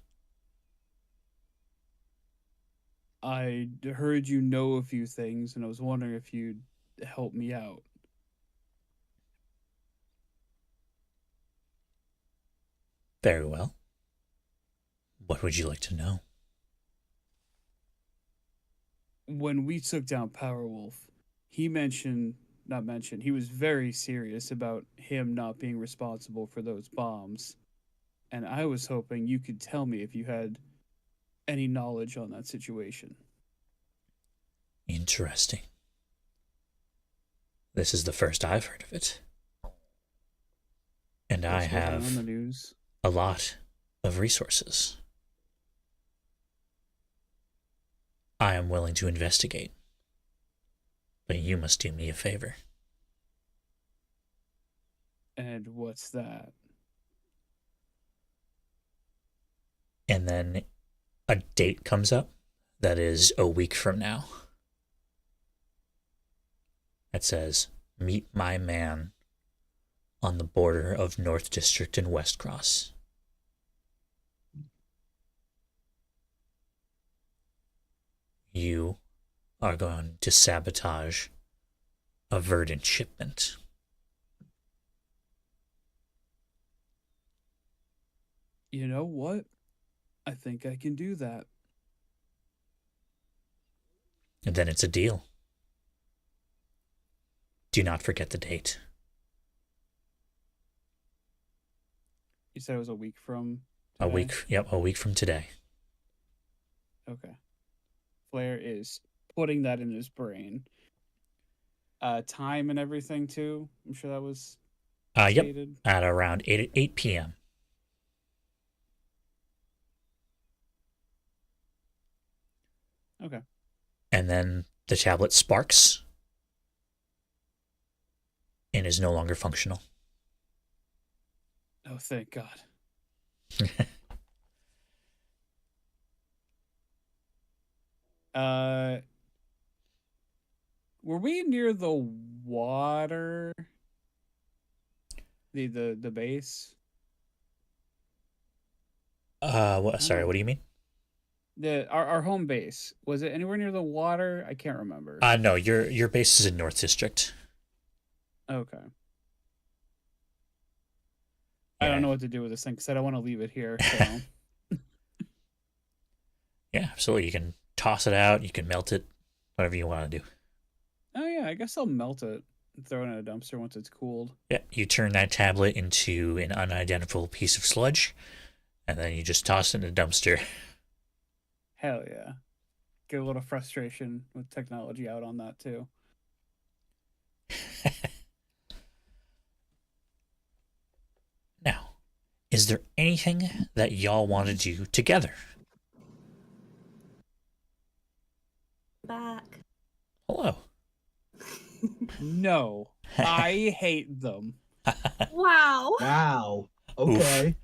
I heard you know a few things, and I was wondering if you'd help me out. Very well. What would you like to know? When we took down Powerwolf, he he was very serious about him not being responsible for those bombs. And I was hoping you could tell me if you had any knowledge on that situation. Interesting. This is the first I've heard of it. And I What's going on in the have news? a lot of resources. I am willing to investigate. But you must do me a favor. And what's that? And then a date comes up that is a week from now. It says meet my man on the border of North District and West Cross. You are going to sabotage a verdant shipment. You know what? I think I can do that. And then it's a deal. Do not forget the date. You said it was a week from A today? week, yep, a week from today. Okay. Flair is putting that in his brain. Time and everything too. I'm sure that was Yep, stated. at around 8 p.m. Okay. And then the tablet sparks and is no longer functional. Oh, thank God. Were we near the water? The base? What? Sorry, what do you mean? Our home base. Was it anywhere near the water? I can't remember. No, your base is in North District. Okay. I Yeah. don't know what to do with this thing because I don't want to leave it here. So. Yeah, absolutely. You can toss it out, you can melt it, whatever you want to do. Oh yeah, I guess I'll melt it and throw it in a dumpster once it's cooled. Yeah, you turn that tablet into an unidentifiable piece of sludge, and then you just toss it in a dumpster. Hell yeah. Get a little frustration with technology out on that too. Now, is there anything that y'all want to do together? Back. Hello. No, I hate them. Wow. Wow. Okay.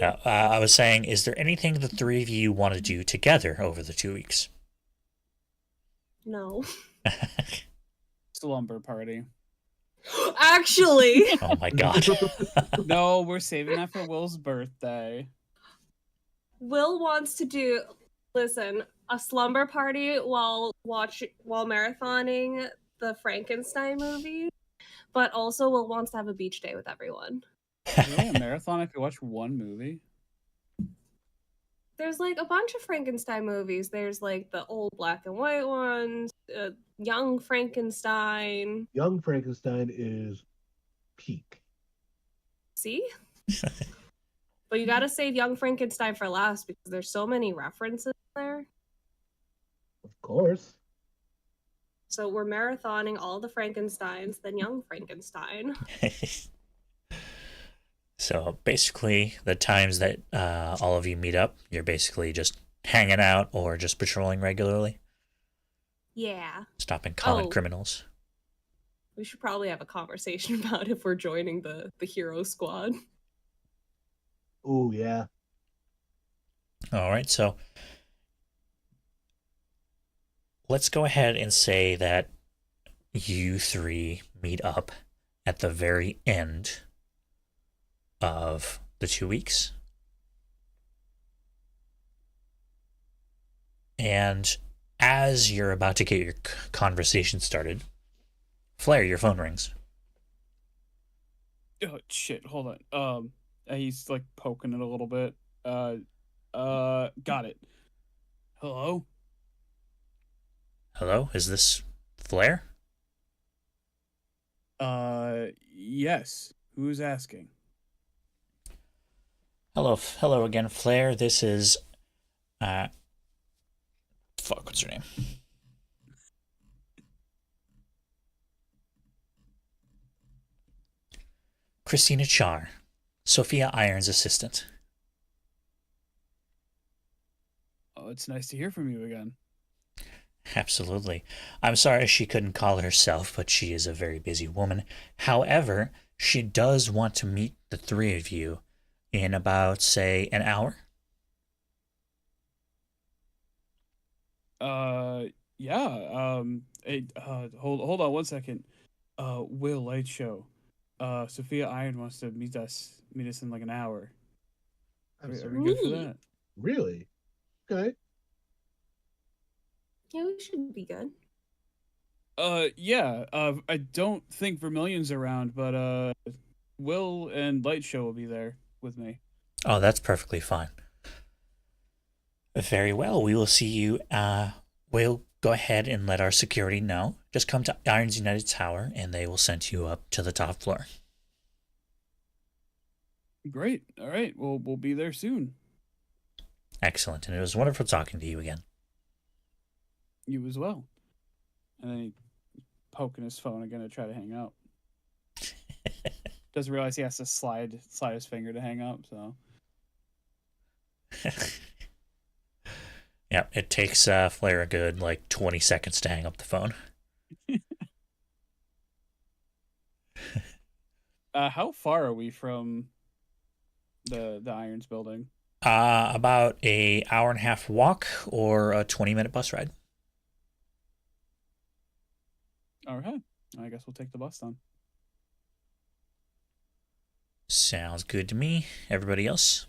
Now, I was saying, is there anything the three of you want to do together over the 2 weeks? No. Slumber party. Actually. Oh my god. No, we're saving that for Will's birthday. Will wants to do listen, a slumber party while marathoning the Frankenstein movie, but also Will wants to have a beach day with everyone. Really, a marathon if you watch one movie? There's like a bunch of Frankenstein movies. There's like the old black and white ones, Young Frankenstein. Young Frankenstein is peak. See? But you gotta save Young Frankenstein for last because there's so many references there. Of course. So we're marathoning all the Frankensteins, then Young Frankenstein. So basically, the times that all of you meet up, you're basically just hanging out or just patrolling regularly, Yeah. stopping common Oh. criminals. We should probably have a conversation about if we're joining the hero squad. Oh yeah. All right, so let's go ahead and say that you three meet up at the very end of the 2 weeks. And as you're about to get your conversation started, Flair, your phone rings. Oh shit! Hold on. He's like poking it a little bit. Got it. Hello. Hello, is this Flair? Yes. Who's asking? Hello again, Flair. This is, what's her name? Christina Char, Sophia Iron's assistant. Oh, it's nice to hear from you again. Absolutely. I'm sorry she couldn't call herself, but she is a very busy woman. However, she does want to meet the three of you in about, say, an hour. Yeah. Hey, hold on one second. Will Light Show. Sophia Iron wants to meet us in like an hour. I'm Are sorry. we good for Neat. that? Really? Okay. Yeah, we should be good. Yeah. I don't think Vermilion's around, but Will and Light Show will be there with me. Oh, that's perfectly fine. Very well. We will see you. We'll go ahead and let our security know. Just come to Irons United Tower, and they will send you up to the top floor. Great. All right. Well, we'll be there soon. Excellent. And it was wonderful talking to you again. You as well. And then he poking his phone again to try to hang up. Doesn't realize he has to slide his finger to hang up. So Yeah, it takes Flair a good 20 seconds to hang up the phone. how far are we from the Irons building? About a hour and a half walk or a 20-minute bus ride. All right. I guess we'll take the bus then. Sounds good to me. Everybody else?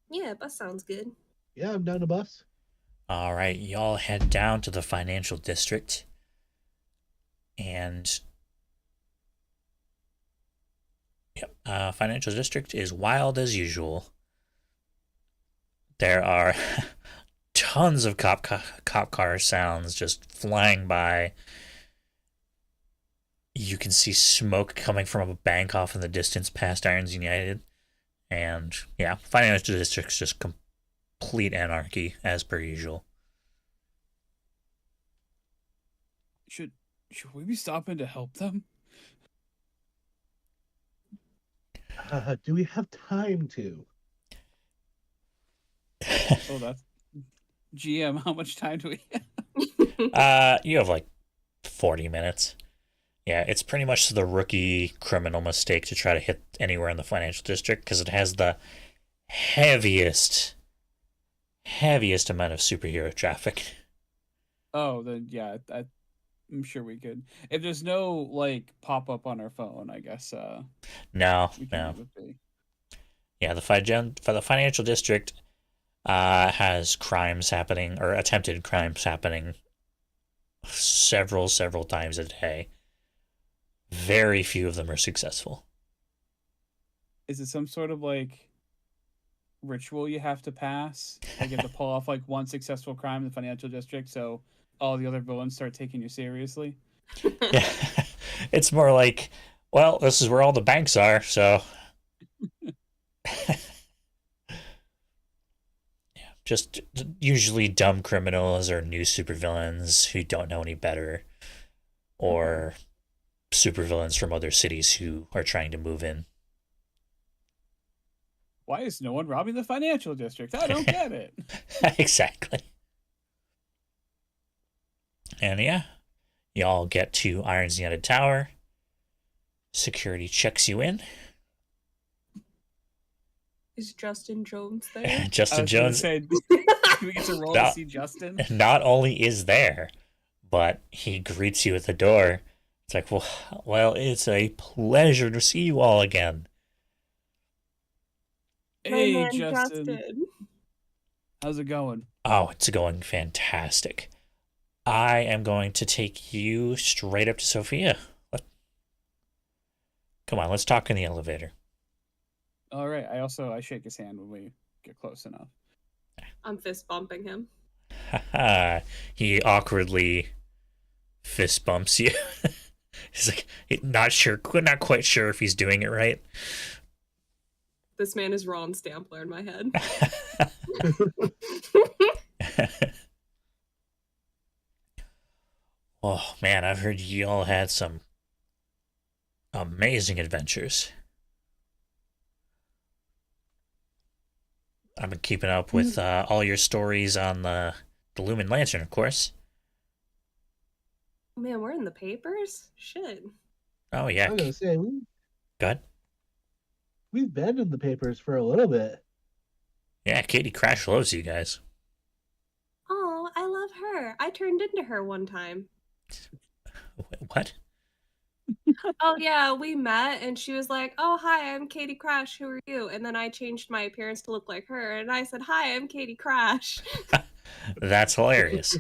Yeah, bus sounds good. Yeah, I'm down the bus. All right, y'all head down to the financial district. And yep, financial district is wild as usual. There are tons of cop car sounds just flying by. You can see smoke coming from a bank off in the distance past Irons United. And yeah, financial district's just complete anarchy as per usual. Should we be stopping to help them? Do we have time to? Oh, that's GM. How much time do we have? You have 40 minutes. Yeah, it's pretty much the rookie criminal mistake to try to hit anywhere in the financial district because it has the heaviest amount of superhero traffic. Oh, then yeah, I'm sure we could. If there's no pop up on our phone, I guess No. we can leave it be. Yeah, for the financial district has crimes happening or attempted crimes happening several times a day. Very few of them are successful. Is it some sort of ritual you have to pass? You have to pull off one successful crime in the financial district, so all the other villains start taking you seriously. Yeah, it's more well, this is where all the banks are, so yeah, just usually dumb criminals or new supervillains who don't know any better, or supervillains from other cities who are trying to move in. Why is no one robbing the financial district? I don't get it. Exactly. And yeah, y'all get to Irons United Tower. Security checks you in. Is Justin Jones there? Justin Jones Say, do we get to roll No. to see Justin? not only is there, but he greets you at the door. It's like, well, it's a pleasure to see you all again. Hey, My man, Justin. How's it going? Oh, it's going fantastic. I am going to take you straight up to Sophia. Come on, let's talk in the elevator. All right. I shake his hand when we get close enough. I'm fist bumping him. He awkwardly fist bumps you. He's not quite sure if he's doing it right. This man is Ron Stampler in my head. Oh man, I've heard you all had some amazing adventures. I've been keeping up with all your stories on the Lumen Lantern, of course. Man, we're in the papers? Shit. Oh I yeah, was gonna say go ahead. we've been in the papers for a little bit. Yeah, Katie Crash loves you guys. Oh, I love her. I turned into her one time. What? oh yeah, we met and she was like, oh hi, I'm Katie Crash, who are you? And then I changed my appearance to look like her and I said, hi, I'm Katie Crash. That's hilarious.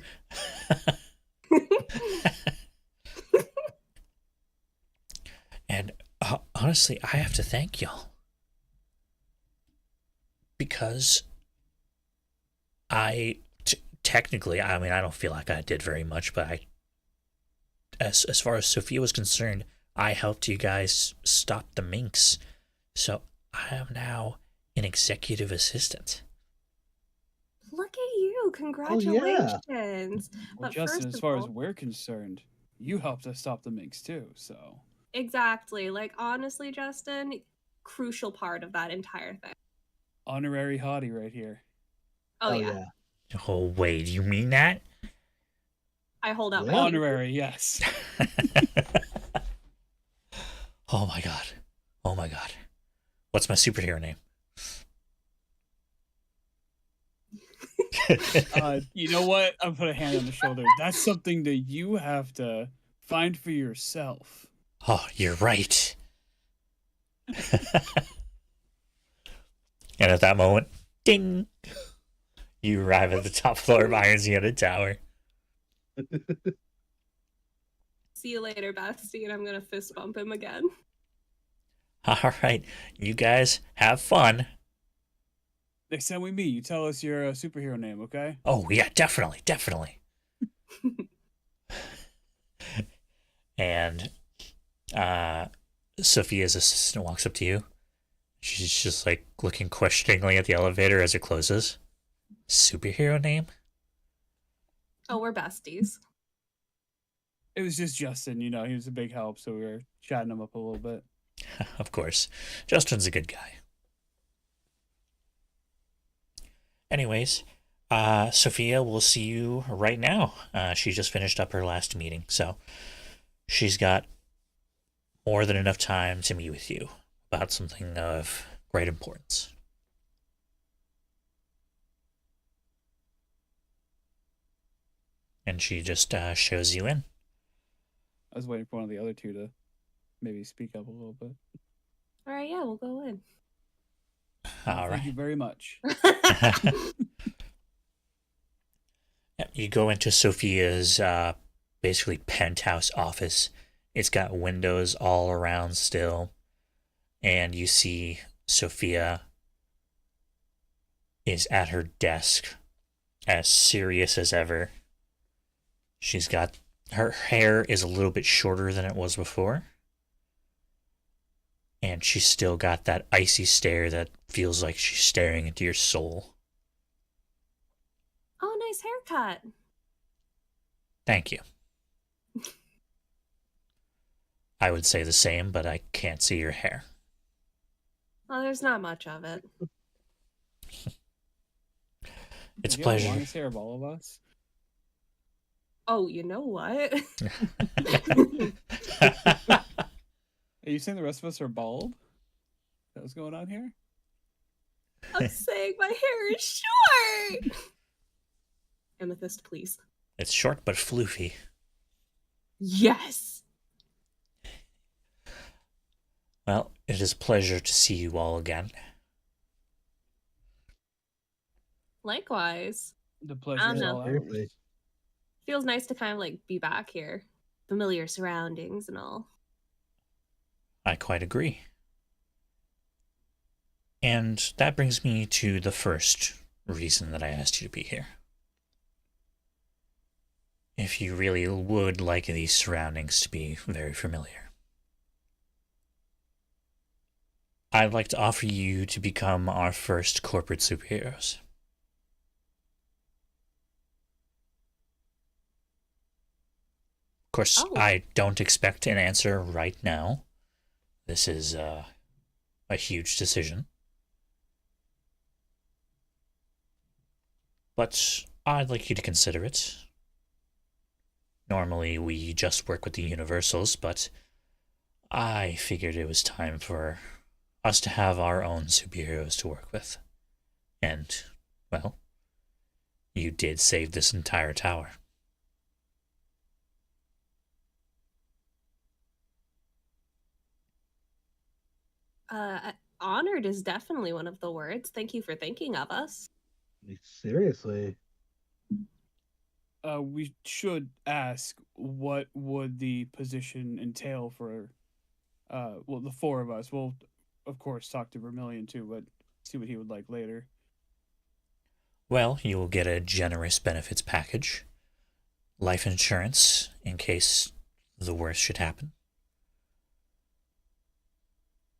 And honestly, I have to thank y'all. Because technically, I mean, I don't feel like I did very much, but as far as Sophia was concerned, I helped you guys stop the minks. So I am now an executive assistant. Look at you, congratulations. Well, But Justin, first as of far as all, we're concerned, you helped us stop the minks too, so. exactly. Like honestly, Justin, crucial part of that entire thing. Honorary hottie right here. Oh yeah. Oh, wait, you mean that? I hold out my Yeah. hand. Honorary, yes. Oh my god. Oh my god. What's my superhero name? You know what? I'll put a hand on the shoulder. That's something that you have to find for yourself. Oh, you're right. And at that moment, ding! You arrive at the top floor of Iron's Unit Tower. See you later, bestie, and I'm gonna fist bump him again. All right, you guys have fun. Next time we meet, you tell us your superhero name, okay? Oh, yeah, definitely, definitely. And Sophia's assistant walks up to you. She's just like looking questioningly at the elevator as it closes. Superhero name? Oh, we're besties. It was just Justin, he was a big help, so we were chatting him up a little bit. Of course. Justin's a good guy. Anyways, Sophia will see you right now. She just finished up her last meeting, so she's got more than enough time to meet with you about something of great importance. And she just shows you in. I was waiting for one of the other two to maybe speak up a little bit. All right, yeah, we'll go in. All Thank you right. very much. You go into Sophia's basically penthouse office. It's got windows all around still. And you see Sophia is at her desk, as serious as ever. She's got her hair is a little bit shorter than it was before. And she's still got that icy stare that feels like she's staring into your soul. Oh, nice haircut. Thank you. I would say the same, but I can't see your hair. Well, there's not much of it. It's a You have the pleasure. longest hair of all of us. Oh, you know what? Are you saying the rest of us are bald? That was going on here? I'm saying my hair is short. Amethyst, please. It's short but floofy. Yes. Well, it is a pleasure to see you all again. Likewise. The pleasure is know. all Seriously. ours. Feels nice to kind of like be back here. Familiar surroundings and all. I quite agree. And that brings me to the first reason that I asked you to be here. If you really would like these surroundings to be very familiar, I'd like to offer you to become our first corporate superheroes. Of course, Oh. I don't expect an answer right now. This is a huge decision. But I'd like you to consider it. Normally, we just work with the Universals, but I figured it was time for us to have our own superheroes to work with. And, well, you did save this entire tower. Inspired is definitely one of the words. Thank you for thinking of us. Seriously. We should ask, what would the position entail for well, the four of us? We'll of course talk to Vermilion too, but see what he would like later. Well, you will get a generous benefits package, life insurance in case the worst should happen,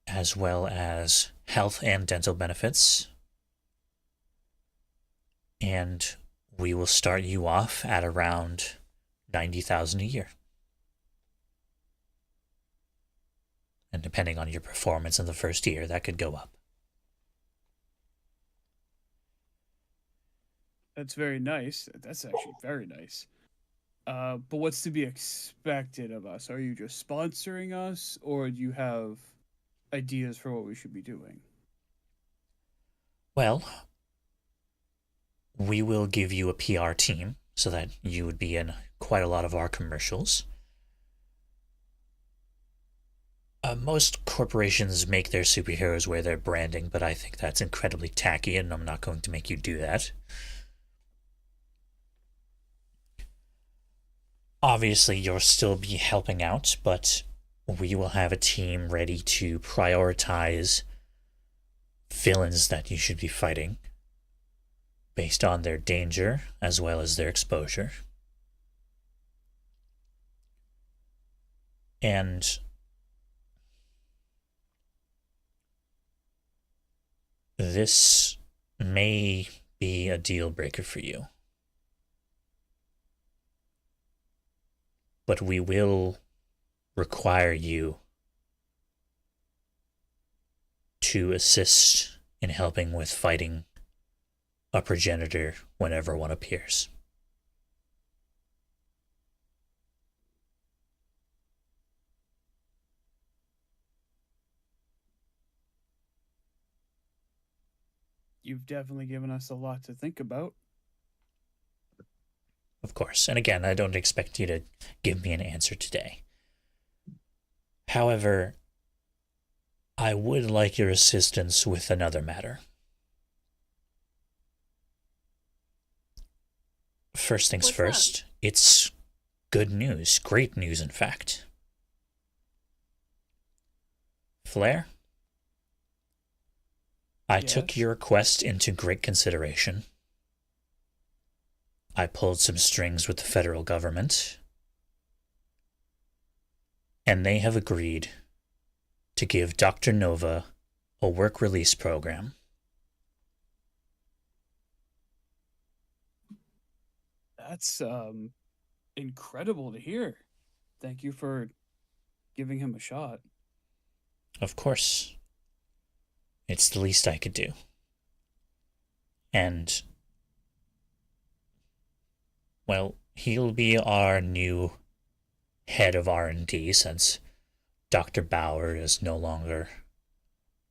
as well as health and dental benefits. And we will start you off at around 90,000 a year. And depending on your performance in the first year, that could go up. That's very nice. That's actually very nice. But what's to be expected of us? Are you just sponsoring us, or do you have ideas for what we should be doing? Well, we will give you a PR team so that you would be in quite a lot of our commercials. Most corporations make their superheroes wear their branding, but I think that's incredibly tacky, and I'm not going to make you do that. Obviously, you'll still be helping out, but we will have a team ready to prioritize villains that you should be fighting based on their danger as well as their exposure. And this may be a deal breaker for you. But we will require you to assist in helping with fighting a progenitor whenever one appears. You've definitely given us a lot to think about. Of course, and again, I don't expect you to give me an answer today. However, I would like your assistance with another matter. First things What's first, it's good news, great news, in fact. Flair, I took Yes? your request into great consideration. I pulled some strings with the federal government, and they have agreed to give Dr. Nova a work release program. That's incredible to hear. Thank you for giving him a shot. Of course, it's the least I could do. And, well, he'll be our new head of R&D since Dr. Bauer is no longer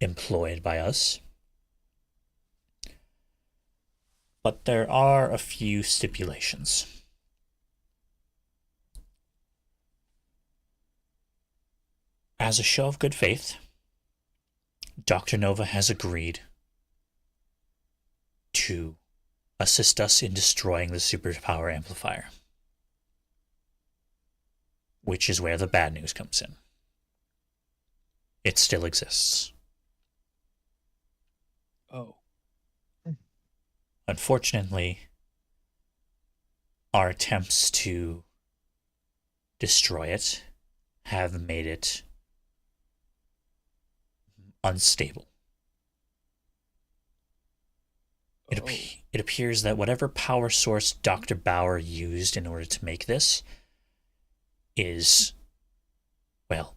employed by us. But there are a few stipulations. As a show of good faith, Dr. Nova has agreed to assist us in destroying the superpower amplifier, which is where the bad news comes in. It still exists. Oh. Unfortunately, our attempts to destroy it have made it unstable. Oh. It appears that whatever power source Dr. Bauer used in order to make this is, well,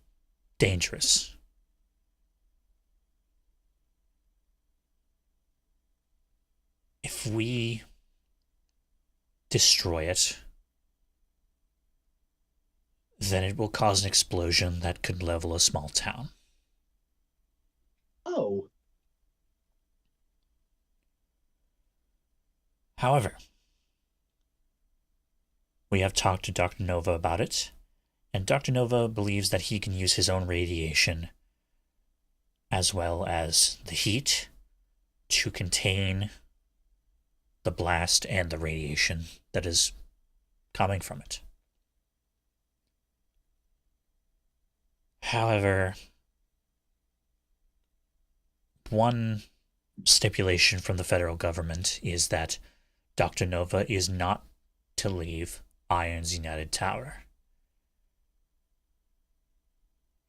dangerous. If we destroy it, then it will cause an explosion that could level a small town. Oh, However, we have talked to Dr. Nova about it, and Dr. Nova believes that he can use his own radiation as well as the heat to contain the blast and the radiation that is coming from it. However, one stipulation from the federal government is that Dr. Nova is not to leave Iron's United Tower.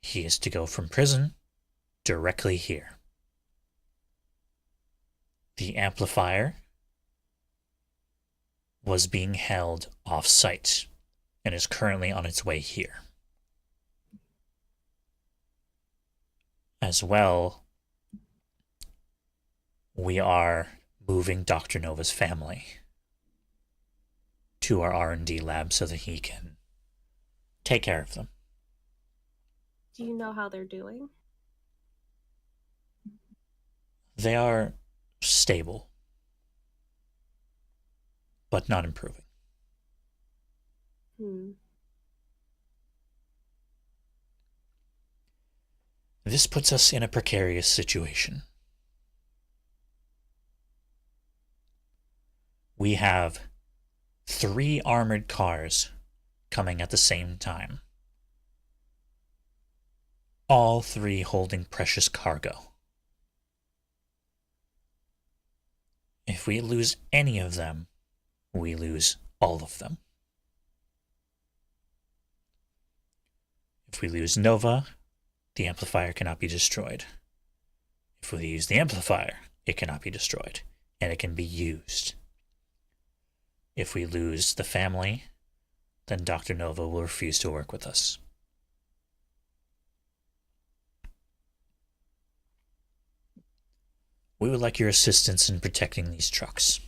He is to go from prison directly here. The amplifier was being held off-site and is currently on its way here. As well, we are moving Dr. Nova's family to our R&D lab so that he can take care of them. Do you know how they're doing? They are stable, but not improving. This puts us in a precarious situation. We have 3 armored cars coming at the same time. All 3 holding precious cargo. If we lose any of them, we lose all of them. If we lose Nova, the amplifier cannot be destroyed. If we use the amplifier, it cannot be destroyed, and it can be used. If we lose the family, then Dr. Nova will refuse to work with us. We would like your assistance in protecting these trucks.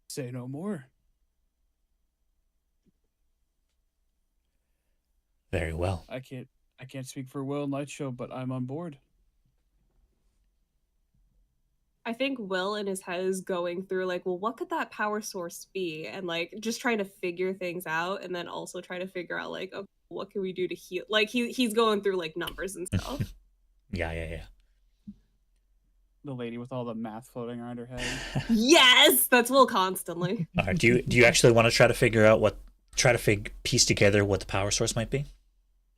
Say no more. Very well. I can't speak for Will and Lightshow, but I'm on board. I think Will in his head is going through like, well, what could that power source be? And like just trying to figure things out, and then also trying to figure out like, okay, what can we do to heal? Like he's going through like numbers and stuff. Yeah. The lady with all the math floating around her head. Yes, that's Will constantly. All right, do you actually want to try to figure out piece together what the power source might be?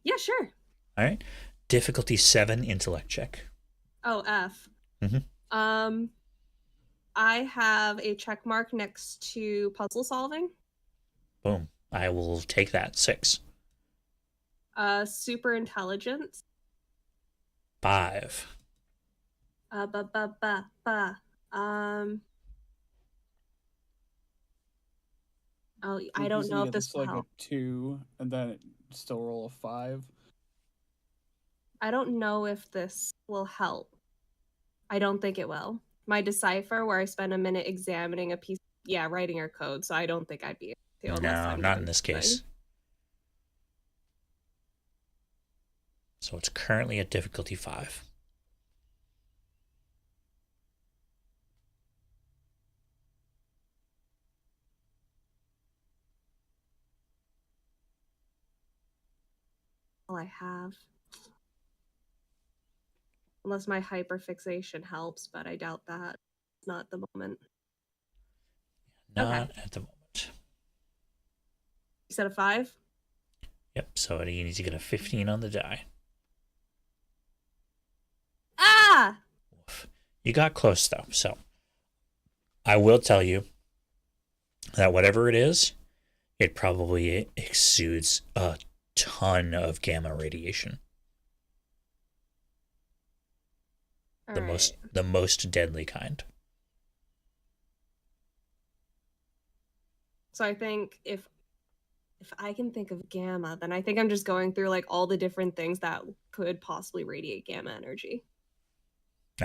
Yeah, sure. All right. Difficulty 7 intellect check. Oh, F. Mm-hmm. I have a check mark next to puzzle solving. Boom. I will take that. 6. Super intelligence. 5. Oh, I don't know if this will like help. a 2, and then it still roll a 5. I don't know if this will help. I don't think it will. My decipher, where I spend a minute examining a piece, writing your code, so I don't think I'd be able to. No, not in this case. So it's currently at difficulty 5. All I have. Unless my hyperfixation helps, but I doubt that. It's not at the moment. Not at the moment. You said a 5? Yep, so you need to get a 15 on the die. Ah! Oof. You got close, though, so I will tell you that whatever it is, it probably exudes a ton of gamma radiation. The most deadly kind. So I think if I can think of gamma, then I think I'm just going through like all the different things that could possibly radiate gamma energy.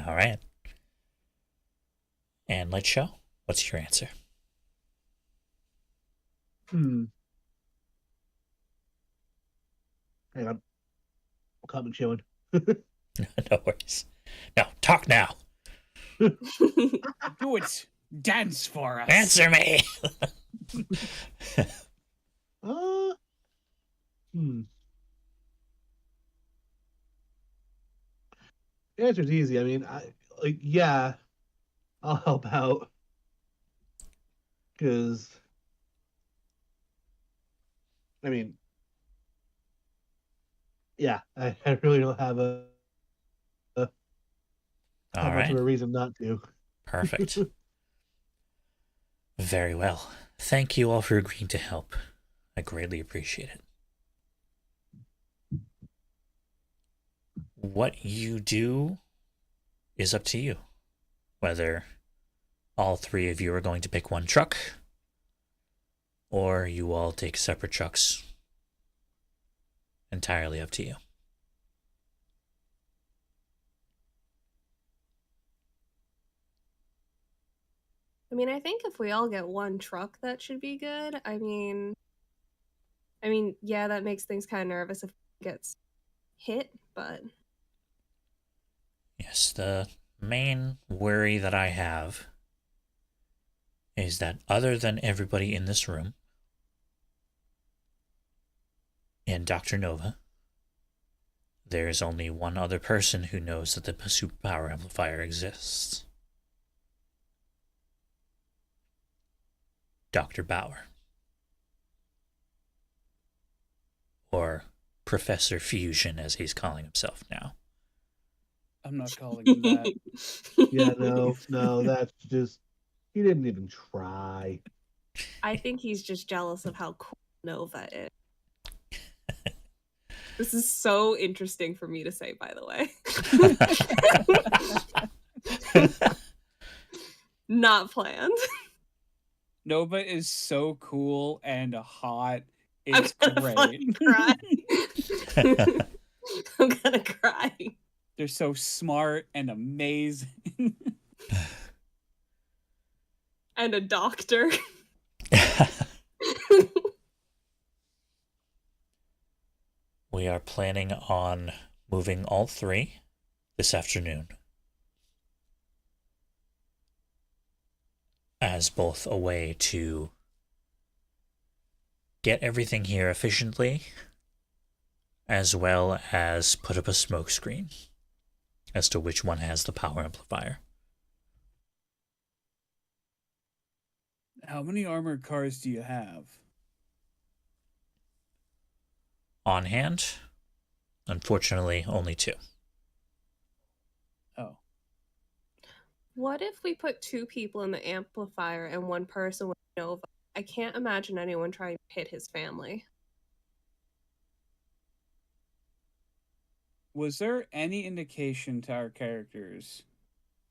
All right. And let's show. What's your answer? Hang on. Comment showing. No worries. No, talk now. Do it. Dance for us. Answer me. Hmm. The answer's easy. I mean, yeah, I'll help out because I mean, yeah, I really don't have a All have much of right. a reason not to. Perfect. Very well. Thank you all for agreeing to help. I greatly appreciate it. What you do is up to you. Whether all three of you are going to pick one truck, or you all take separate trucks. Entirely up to you. I mean, I think if we all get one truck, that should be good. Yeah, that makes things kind of nervous if it gets hit, but Yes, the main worry that I have is that other than everybody in this room and Dr. Nova, there is only one other person who knows that the superpower amplifier exists. Dr. Bauer. Or Professor Fusion, as he's calling himself now. I'm not calling him that. Yeah, no, that's just he didn't even try. I think he's just jealous of how cool Nova is. This is so interesting for me to say, by the way. Not planned. Nova is so cool and hot. I'm It's gonna great. fucking cry. I'm gonna cry. They're so smart and amazing. And a doctor. We are planning on moving all three this afternoon, as both a way to get everything here efficiently, as well as put up a smoke screen as to which one has the power amplifier. How many armored cars do you have? On hand, unfortunately, only two. Oh. What if we put two people in the amplifier and one person with Nova? I can't imagine anyone trying to hit his family. Was there any indication to our characters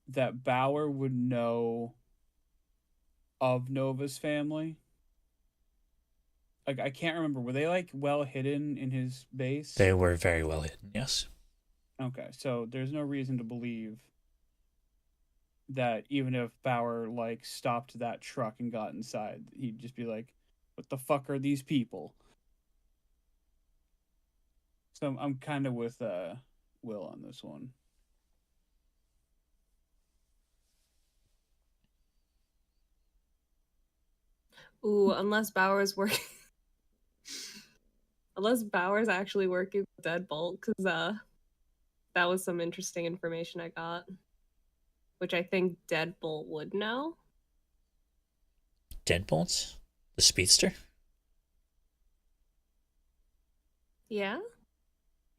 that Bauer would know of Nova's family? Like, I can't remember. Were they like well hidden in his base? They were very well hidden, yes. Okay, so there's no reason to believe that even if Bauer like stopped that truck and got inside, he'd just be like, "What the fuck are these people?" So I'm kind of with Will on this one. Ooh, unless Bauer's working. Unless Bauer's actually working with Deadbolt, because that was some interesting information I got, which I think Deadbolt would know. Deadbolts? The speedster? Yeah?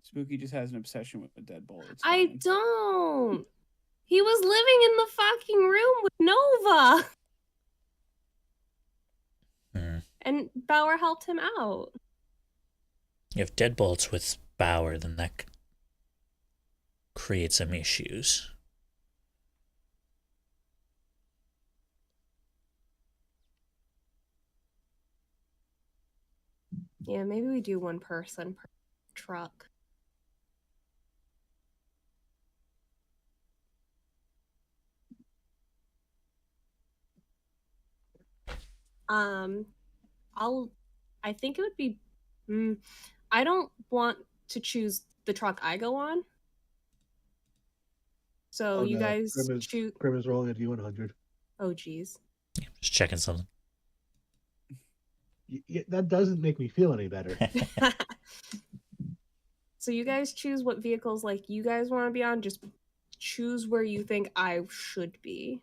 Spooky just has an obsession with the Deadbolt. It's I fine. don't. He was living in the fucking room with Nova. And Bauer helped him out. If Deadbolt's with Bauer, then that creates some issues. Yeah, maybe we do one person per truck. I think it would be. I don't want to choose the truck I go on. So Oh, you no. guys choose. Grim is rolling at D100. Oh, geez. Yeah, just checking something. That doesn't make me feel any better. So you guys choose what vehicles like you guys want to be on. Just choose where you think I should be.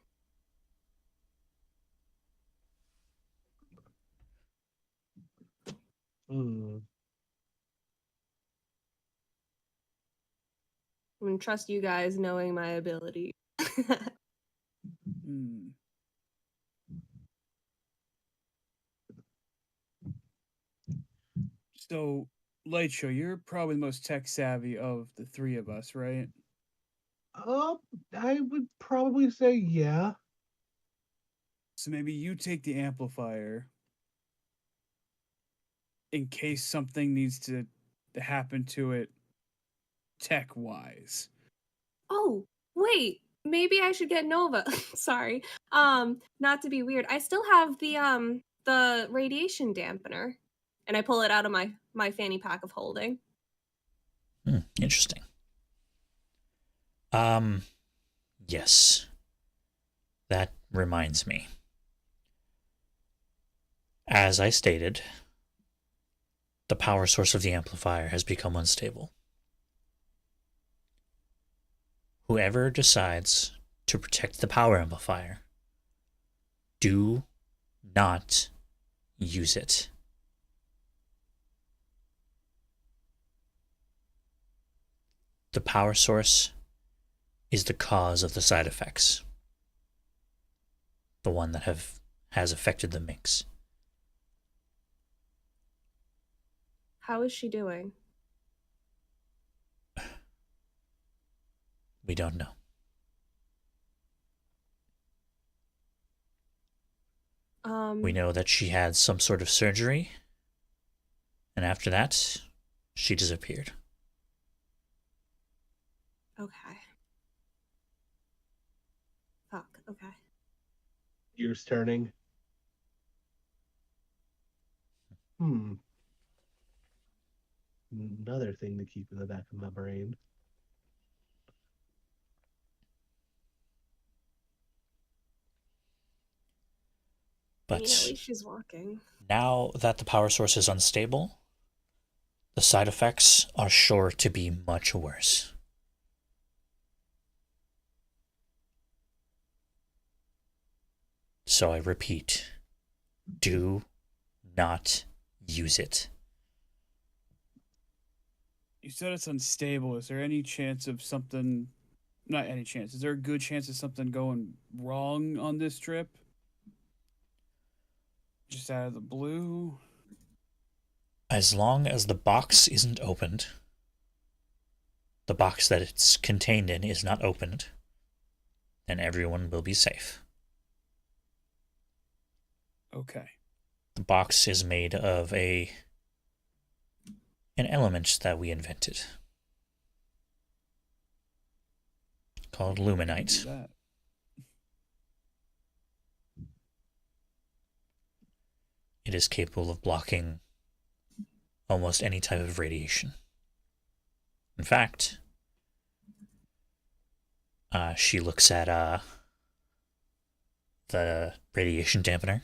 Hmm. I'm gonna trust you guys knowing my ability. Hmm. So, Lightshow, you're probably the most tech savvy of the three of us, right? I would probably say yeah. So maybe you take the amplifier in case something needs to happen to it tech wise. Oh, wait. Maybe I should get Nova. Sorry. Not to be weird. I still have the radiation dampener. And I pull it out of my fanny pack of holding. Interesting. Yes. That reminds me. As I stated, the power source of the amplifier has become unstable. Whoever decides to protect the power amplifier, do not use it. The power source is the cause of the side effects. The one that has affected the mix. How is she doing? We don't know. We know that she had some sort of surgery, and after that, she disappeared. Okay. Fuck, okay. Gears turning. Another thing to keep in the back of my brain. I mean, at But least she's walking. now that the power source is unstable, the side effects are sure to be much worse. So I repeat, do not use it. You said it's unstable. Is there any chance of something? Not any chance. Is there a good chance of something going wrong on this trip? Just out of the blue? As long as the box isn't opened, the box that it's contained in is not opened, then everyone will be safe. Okay. The box is made of an element that we invented called lumenite. That. It is capable of blocking almost any type of radiation. In fact, she looks at the radiation dampener.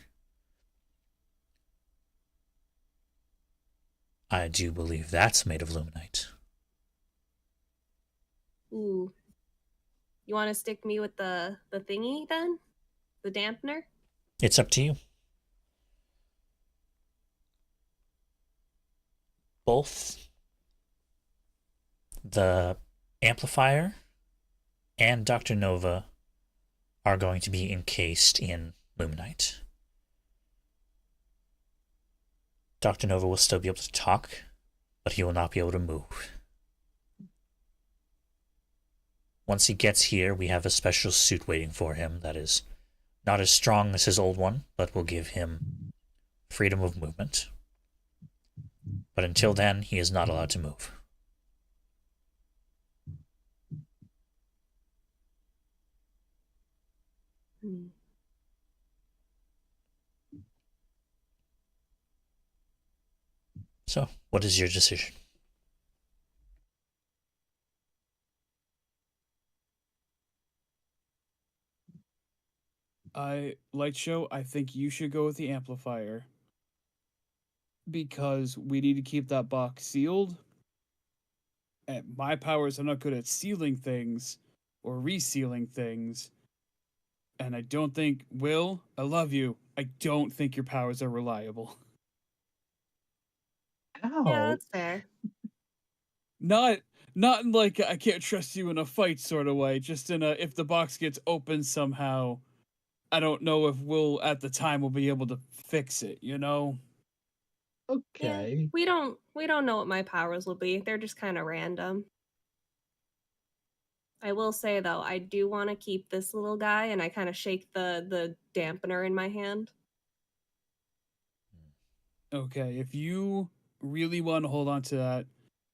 I do believe that's made of lumenite. Ooh. You want to stick me with the thingy then? The dampener? It's up to you. Both the amplifier and Dr. Nova are going to be encased in lumenite. Dr. Nova will still be able to talk, but he will not be able to move. Once he gets here, we have a special suit waiting for him that is not as strong as his old one, but will give him freedom of movement. But until then, he is not allowed to move. Hmm. So, what is your decision? Lightshow, I think you should go with the amplifier. because we need to keep that box sealed. And my powers are not good at sealing things or resealing things. And I don't think, Will, I love you. I don't think your powers are reliable. Yeah, Ow. that's fair. Not in like I can't trust you in a fight sort of way, just in a if the box gets opened somehow, I don't know if Will at the time will be able to fix it, you know? Yeah, Okay. we don't know what my powers will be. They're just kind of random. I will say though, I do want to keep this little guy, and I kind of shake the dampener in my hand. Okay, if you really want to hold on to that,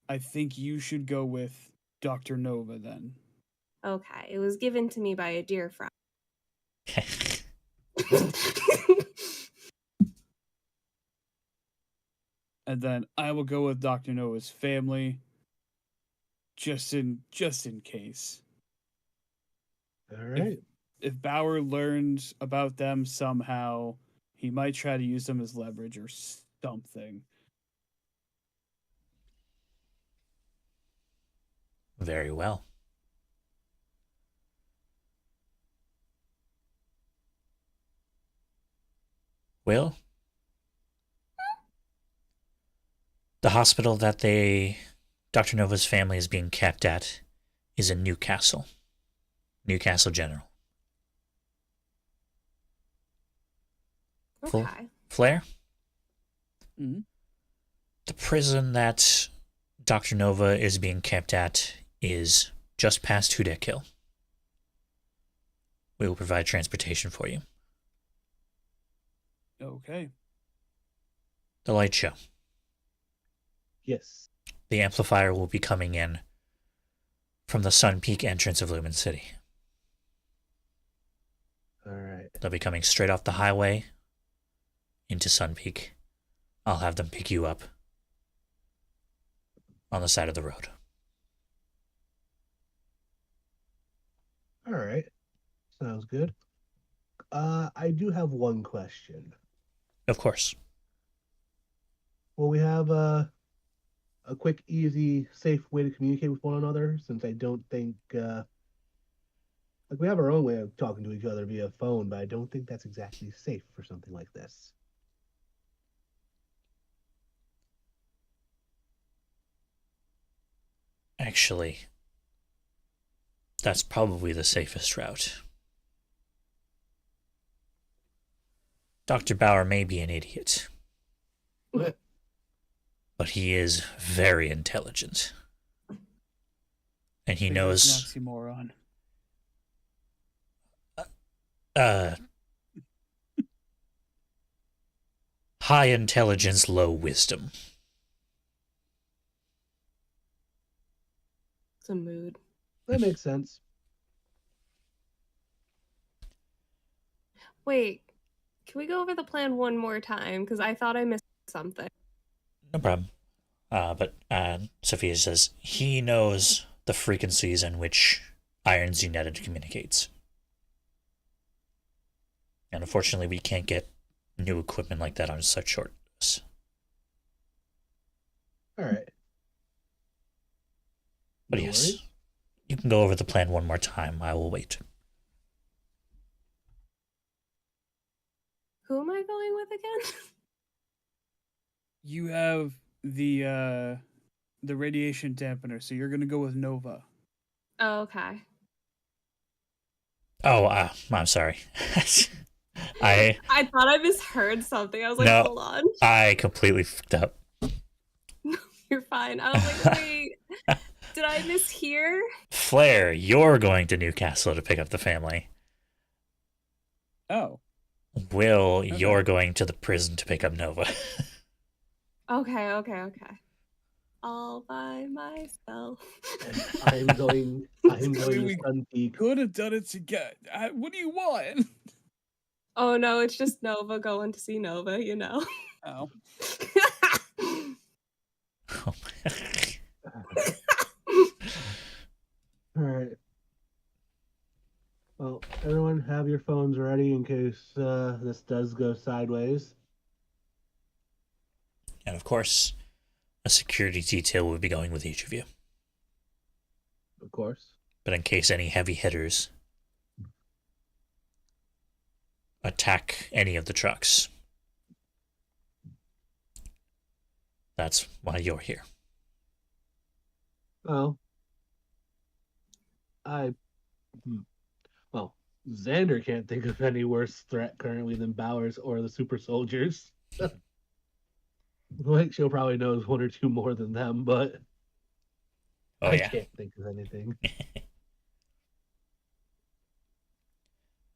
I think you should go with Dr. Nova then. Okay, it was given to me by a dear friend. And then I will go with Dr. Nova's family just in case. All right. If Bauer learns about them somehow, he might try to use them as leverage or something. Very well. Will, the hospital that Dr. Nova's family is being kept at is in Newcastle General. Okay. Flair, Mhm. the prison that Dr. Nova is being kept at is just past Hudak Hill. We will provide transportation for you. Okay. The light show. Yes. The amplifier will be coming in from the Sun Peak entrance of Lumen City. All right. They'll be coming straight off the highway into Sun Peak. I'll have them pick you up on the side of the road. All right. Sounds good. I do have one question. Of course. Will we have a quick, easy, safe way to communicate with one another? Since I don't think like we have our own way of talking to each other via phone, but I don't think that's exactly safe for something like this. Actually, that's probably the safest route. Dr. Bauer may be an idiot, What? but he is very intelligent. And he Big knows oxymoron. high intelligence, low wisdom. It's a mood. That makes sense. Wait, can we go over the plan one more time? Because I thought I missed something. No problem. But Sophia says he knows the frequencies in which Iron Z-Netted communicates. And unfortunately, we can't get new equipment like that on such short notice. All right. But No yes, worries. you can go over the plan one more time. I will wait. Who am I going with again? You have the radiation dampener, so you're gonna go with Nova. Oh, okay. Oh, I'm sorry. I thought I misheard something. I was like, No. hold on. I completely fucked up. You're fine. I was like, wait, did I mishear? Flair, you're going to Newcastle to pick up the family. Oh. Will, you're going to the prison to pick up Nova. Okay. All by myself. I'm going to Sun Peak. Could have done it together. What do you want? Oh no, it's just Nova going to see Nova, you know. Oh. Oh All right. Well, everyone, have your phones ready in case this does go sideways. And of course, a security detail will be going with each of you. Of course. But in case any heavy hitters attack any of the trucks, that's why you're here. Well, I. Well, Xander can't think of any worse threat currently than Bowers or the super soldiers. Like, she'll probably knows one or two more than them, but Oh, I yeah. can't think of anything.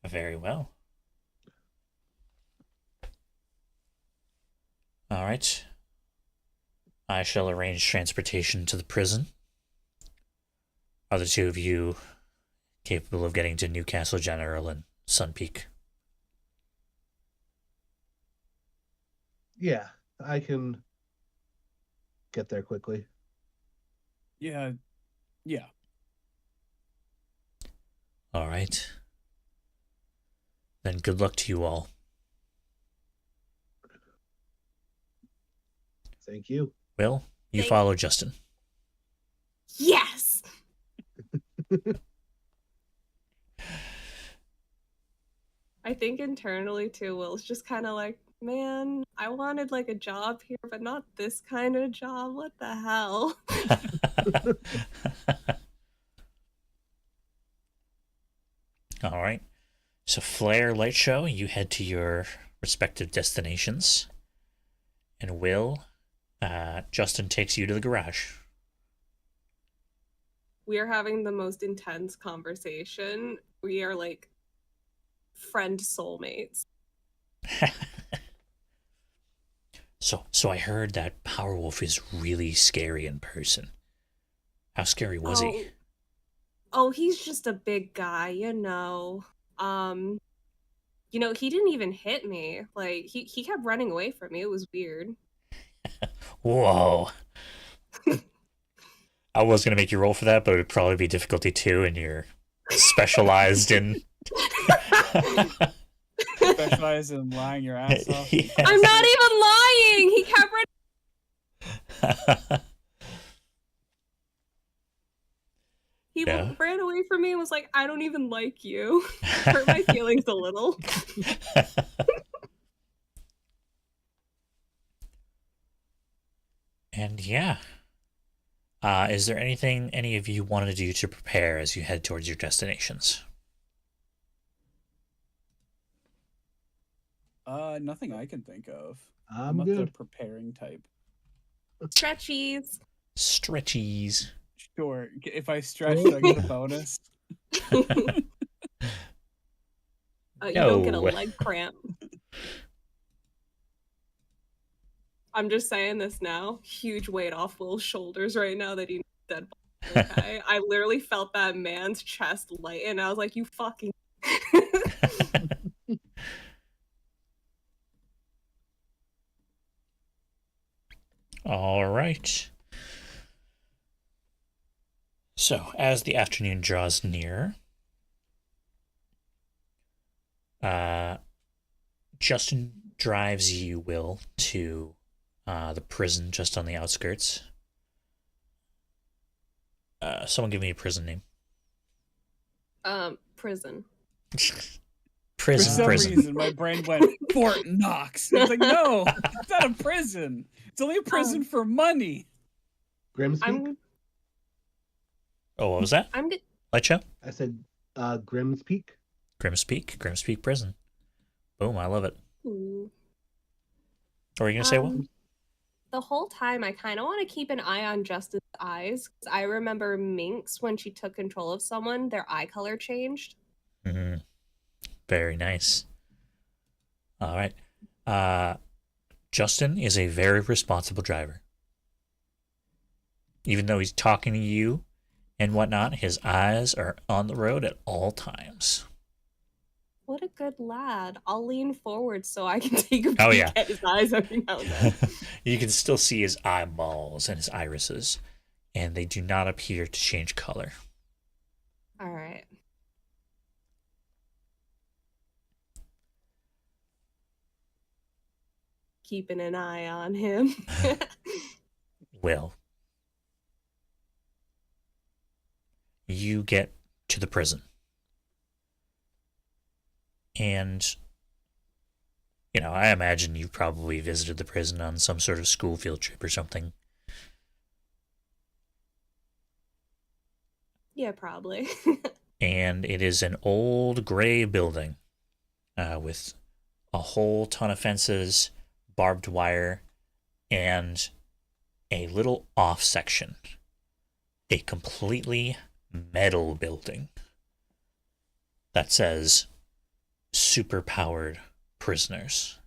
Very well. All right. I shall arrange transportation to the prison. Are the two of you capable of getting to Newcastle General and Sun Peak? Yeah, I can get there quickly. Yeah. All right. Then good luck to you all. Thank you. Will, you Thank- follow Justin. Yes. I think internally too, Will's just kind of like, man, I wanted like a job here, but not this kind of job. What the hell? All right. So, Flare Light Show, you head to your respective destinations. And Will, Justin takes you to the garage. We are having the most intense conversation. We are like friend soulmates. So I heard that Powerwolf is really scary in person. How scary was he? Oh, he's just a big guy, he didn't even hit me. Like he kept running away from me. It was weird. Whoa. I was going to make you roll for that, but it would probably be difficulty 2, and you're specialized in... Specialize in lying your ass off. Yes. I'm not even lying. He kept running. He Yeah. ran away from me and was like, I don't even like you. Hurt my feelings a little. And yeah. Is there anything any of you wanted to do to prepare as you head towards your destinations? Nothing I can think of. I'm not the good. preparing type. Stretchies. Stretchies. Sure. If I stretch, do I get a bonus? You don't get a No. leg cramp. I'm just saying this now. Huge weight off Will's shoulders right now that he dead. Okay, I literally felt that man's chest lighten. I was like, "You fucking." All right. So, as the afternoon draws near, Justin drives you, Will, to the prison just on the outskirts. Someone give me a prison name. Prison. For some Prison. reason, my brain went Fort Knox. It's like, no, it's not a prison. It's only a prison for money. Grimspeak? Oh, what was that? Light show? I said Grimspeak. Grimspeak Prison. Boom, I love it. Ooh. What were you going to say, Will? The whole time, I kind of want to keep an eye on Justin's eyes. 'Cause I remember Minx, when she took control of someone, their eye color changed. Mm-hmm. Very nice. All right. Justin is a very responsible driver. Even though he's talking to you and whatnot, his eyes are on the road at all times. What a good lad. I'll lean forward so I can take a peek Oh, yeah. at his eyes every now and then. You can still see his eyeballs and his irises, and they do not appear to change color. All right. keeping an eye on him. Well, you get to the prison. And, I imagine you probably visited the prison on some sort of school field trip or something. Yeah, probably. And it is an old gray building with a whole ton of fences, barbed wire, and a little off section. A completely metal building that says superpowered prisoners.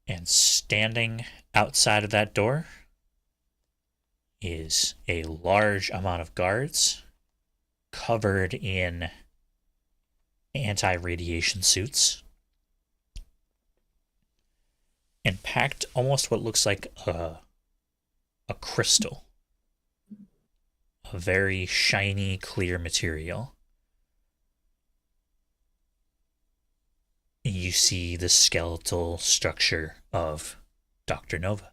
And standing outside of that door is a large amount of guards covered in anti-radiation suits and packed almost what looks like a crystal, a very shiny, clear material. You see the skeletal structure of Dr. Nova.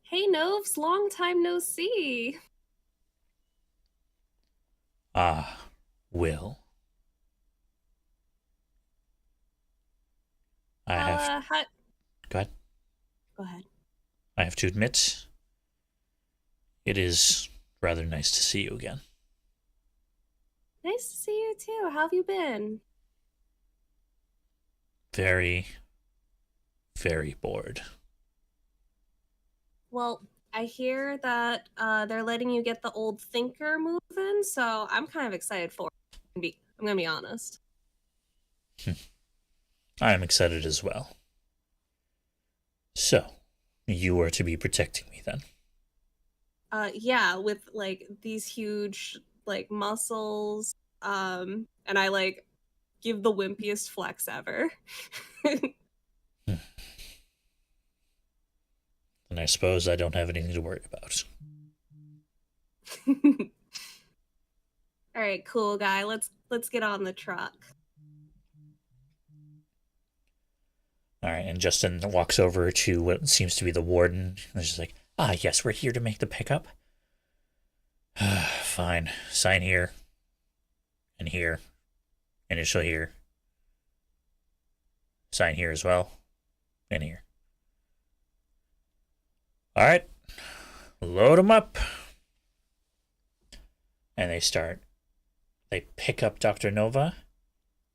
Hey, Noves, long time no see. Ah, Will. I have. Go ahead. Go ahead. I have to admit, it is rather nice to see you again. Nice to see you too. How have you been? Very, very bored. Well, I hear that they're letting you get the old thinker moving, so I'm kind of excited for it. I'm gonna be honest. I am excited as well. So, you are to be protecting me then. Yeah, with like these huge like muscles. And I like give the wimpiest flex ever. And I suppose I don't have anything to worry about. All right, cool guy. Let's get on the truck. All right, and Justin walks over to what seems to be the warden. And is just like, yes, we're here to make the pickup. Fine. Sign here. And here. Initial here. Sign here as well. And here. All right. Load them up. And they pick up Dr. Nova,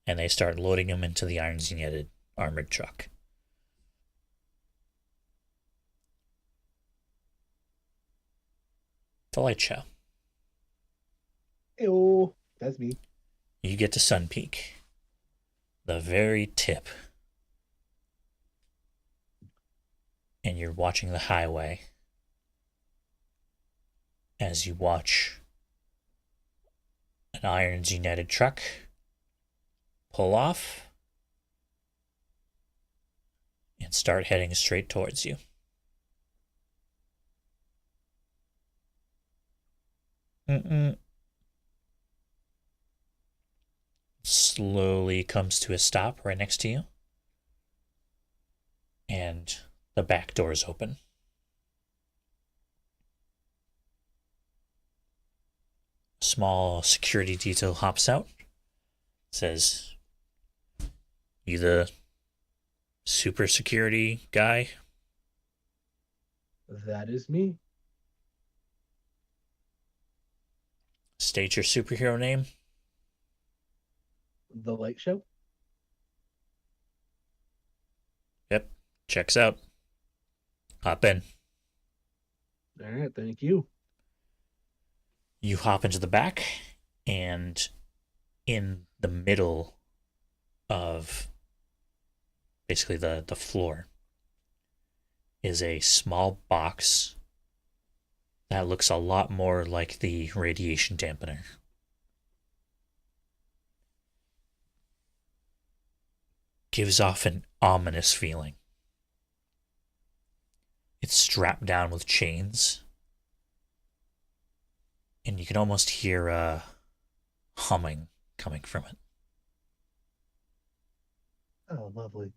and they start loading him into the Iron Zenyated armored truck. The light show. Ew, that's me. You get to Sun Peak, the very tip, and you're watching the highway as you watch an Iron Zenyated truck pull off and start heading straight towards you. Slowly comes to a stop right next to you, and the back doors open. A small security detail hops out, says, "You the super security guy?" That is me. State your superhero name. The Light Show. Yep, checks out. Hop in. All right, thank you. You hop into the back, and in the middle of basically the floor is a small box that looks a lot more like the radiation dampener. Gives off an ominous feeling. It's strapped down with chains. and you can almost hear humming coming from it. Oh, lovely.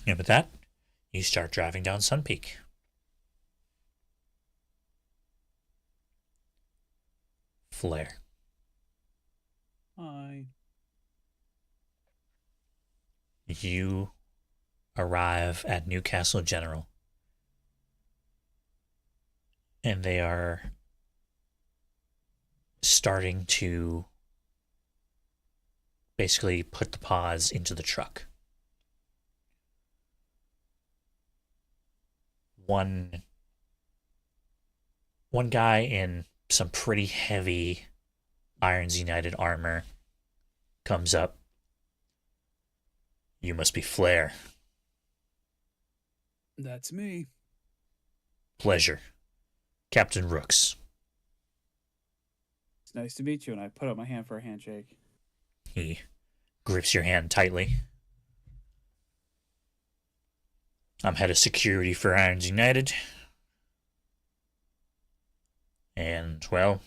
And with that, you start driving down Sun Peak. Flare. Hi. You arrive at Newcastle General, and they are starting to basically put the pods into the truck. One guy in some pretty heavy Irons United armor comes up. You must be Flare. That's me. Pleasure. Captain Rooks. It's nice to meet you, and I put up my hand for a handshake. He grips your hand tightly. I'm head of security for Irons United. And, well...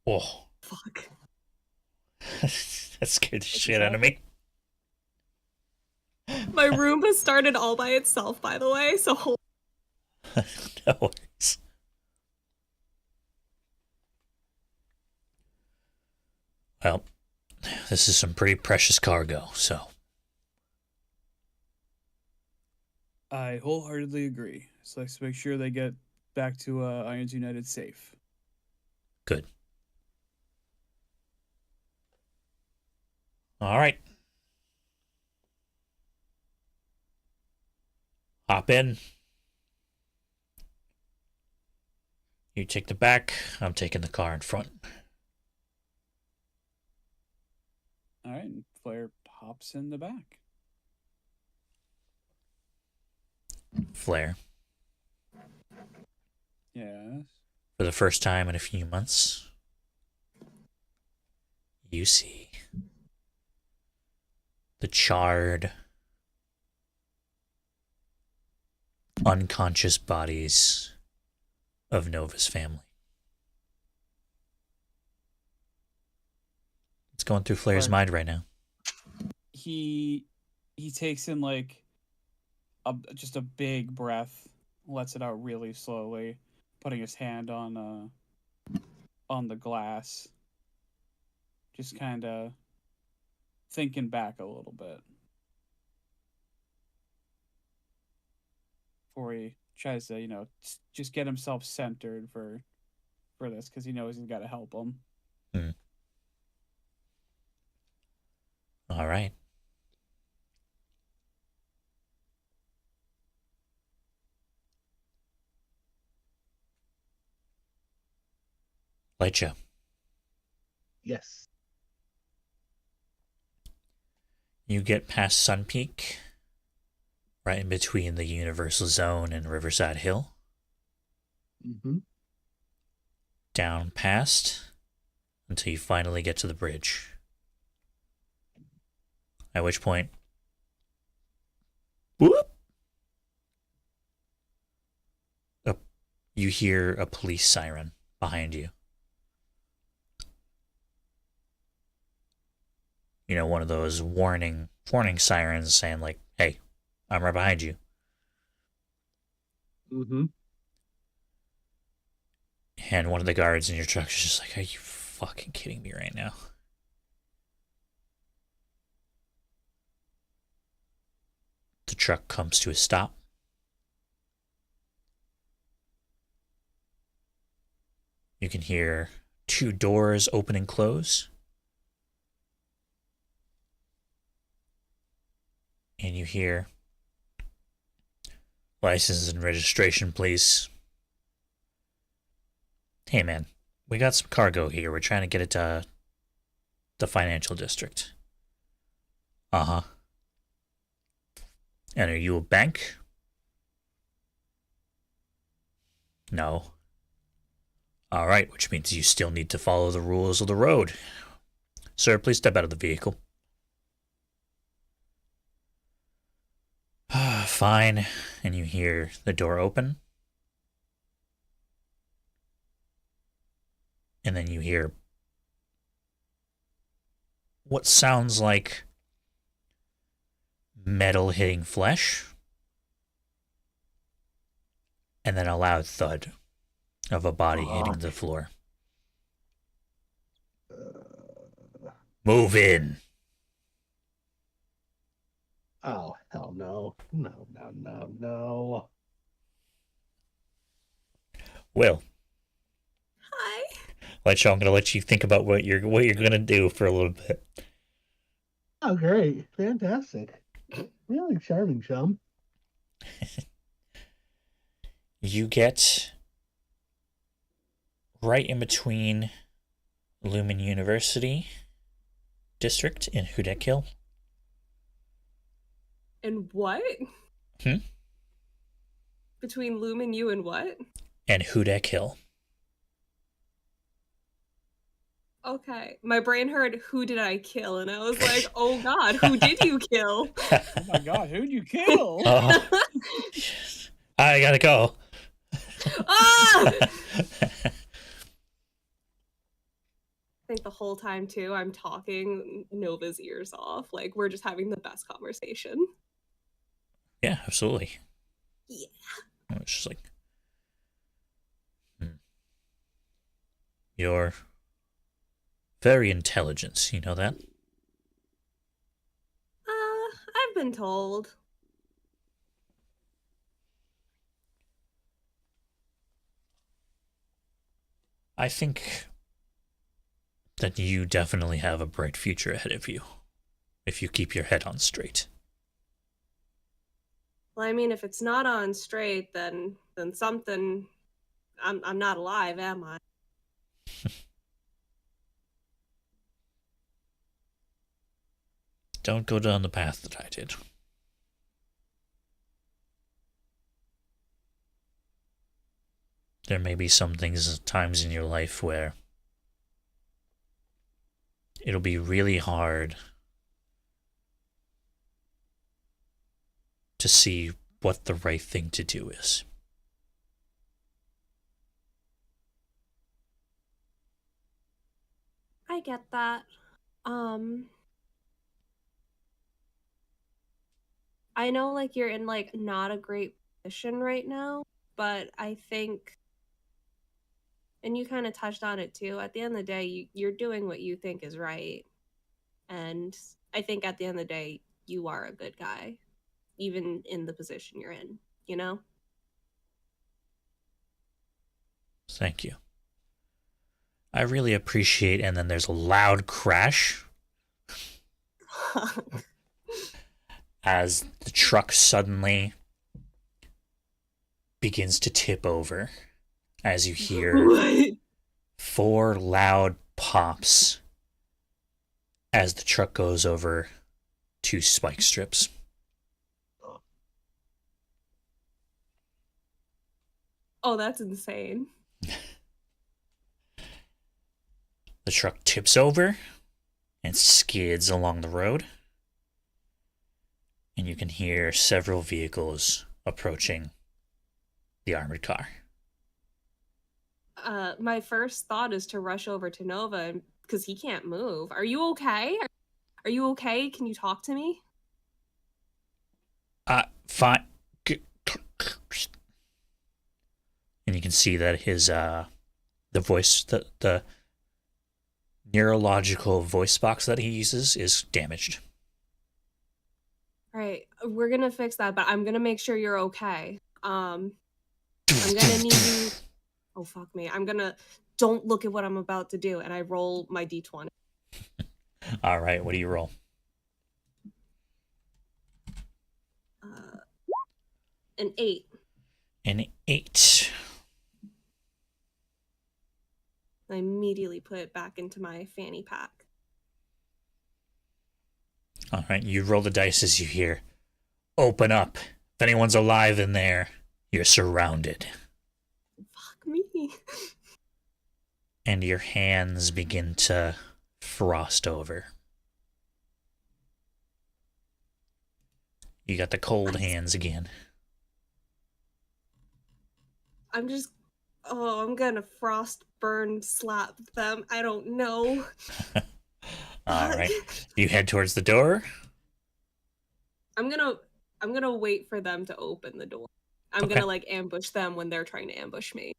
Oh. Fuck. That scared the shit out of me. My room has started all by itself, by the way, so No worries. Well, this is some pretty precious cargo, so... I wholeheartedly agree. So let's make sure they get back to Irons United safe. Good. All right. Hop in. You take the back. I'm taking the car in front. All right, and Flare hops in the back. Flare. Yes. For the first time in a few months, you see the charred, unconscious bodies of Nova's family. What's going through Flare's mind right now? He takes in like just a big breath, lets it out really slowly, putting his hand on the glass, just kind of thinking back a little bit before he tries to, just get himself centered for this, because he knows he's got to help him. All right. Lightya. Yes. You get past Sun Peak, right in between the Universal Zone and Riverside Hill. Mm-hmm. Down past until you finally get to the bridge. At which point, whoop, you hear a police siren behind you. You know, one of those warning sirens saying like, "Hey, I'm right behind you." Mm-hmm. And one of the guards in your truck is just like, "Are you fucking kidding me right now?" The truck comes to a stop. You can hear two doors open and close. And you hear, "License and registration, please." "Hey, man, we got some cargo here. We're trying to get it to the financial district." "Uh-huh." "And are you a bank?" "No." "All right, which means you still need to follow the rules of the road. Sir, please step out of the vehicle." fine, and you hear the door open. And then you hear what sounds like metal hitting flesh, and then a loud thud of a body hitting the floor. Move in. Oh, hell no. No, no, no, no. Will, Hi. I'm gonna let you think about what you're gonna do for a little bit. Oh, great. Fantastic. Really charming, chum. You get right in between Lumen University District in Hudek Hill. And what? Hmm? Between Lumen, you, and what? And Hudek Hill. Okay. My brain heard, who did I kill? And I was like, oh God, who did you kill? Oh my god, who'd you kill? Oh, I gotta go. Ah! I think the whole time too, I'm talking Nova's ears off. Like, we're just having the best conversation. Yeah, absolutely. Yeah. It's just like, you're very intelligent, you know that? I've been told. I think that you definitely have a bright future ahead of you if you keep your head on straight. Well, I mean, if it's not on straight, then something. I'm not alive, am I? Don't go down the path that I did. There may be some things, times in your life where it'll be really hard to see what the right thing to do is. I get that. I know like you're in like not a great position right now, but I think, and you kind of touched on it too, at the end of the day, you're doing what you think is right. And I think at the end of the day, you are a good guy, even in the position you're in, you know? Thank you. I really appreciate, and then there's a loud crash as the truck suddenly begins to tip over as you hear What? 4 loud pops as the truck goes over 2 spike strips. Oh, that's insane. The truck tips over and skids along the road, and you can hear several vehicles approaching the armored car. My first thought is to rush over to Nova because he can't move. Are you okay? Are you okay? Can you talk to me? Fine. And you can see that his the voice, the neurological voice box that he uses is damaged. All right, we're gonna fix that, but I'm gonna make sure you're okay. I'm gonna need you. Oh fuck me! Don't look at what I'm about to do, and I roll my d20. All right, what do you roll? An 8. An 8. I immediately put it back into my fanny pack. All right, you roll the dice as you hear, "Open up. If anyone's alive in there, you're surrounded." Fuck me. And your hands begin to frost over. You got the cold hands again. I'm just. Oh, I'm gonna frost burn slap them. I don't know. All right. You head towards the door. I'm gonna wait for them to open the door. I'm Okay. gonna like ambush them when they're trying to ambush me.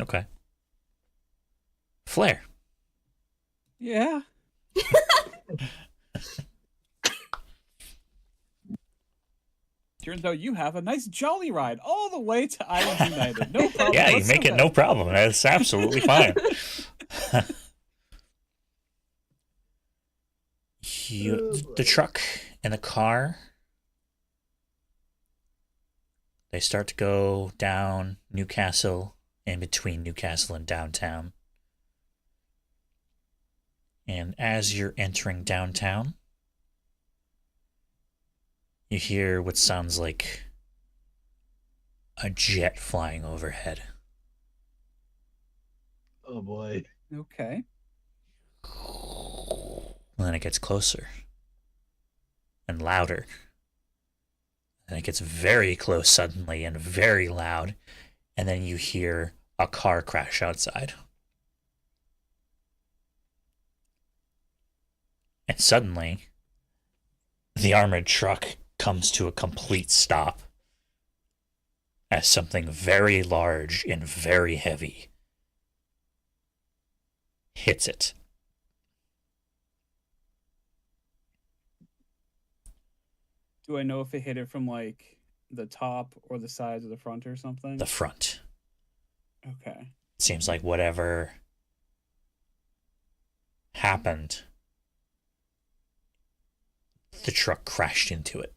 Okay. Flare. Yeah. Turns out you have a nice jolly ride all the way to Islands United. No problem. Yeah, you make it no problem. That's absolutely fine. The truck and the car, they start to go down Newcastle, in between Newcastle and downtown. And as you're entering downtown, you hear what sounds like a jet flying overhead. Oh boy. Okay. And then it gets closer and louder. And it gets very close suddenly and very loud. And then you hear a car crash outside. And suddenly, the armored truck comes to a complete stop as something very large and very heavy hits it. Do I know if it hit it from like the top or the sides or the front or something? The front. Okay. Seems like whatever happened, the truck crashed into it.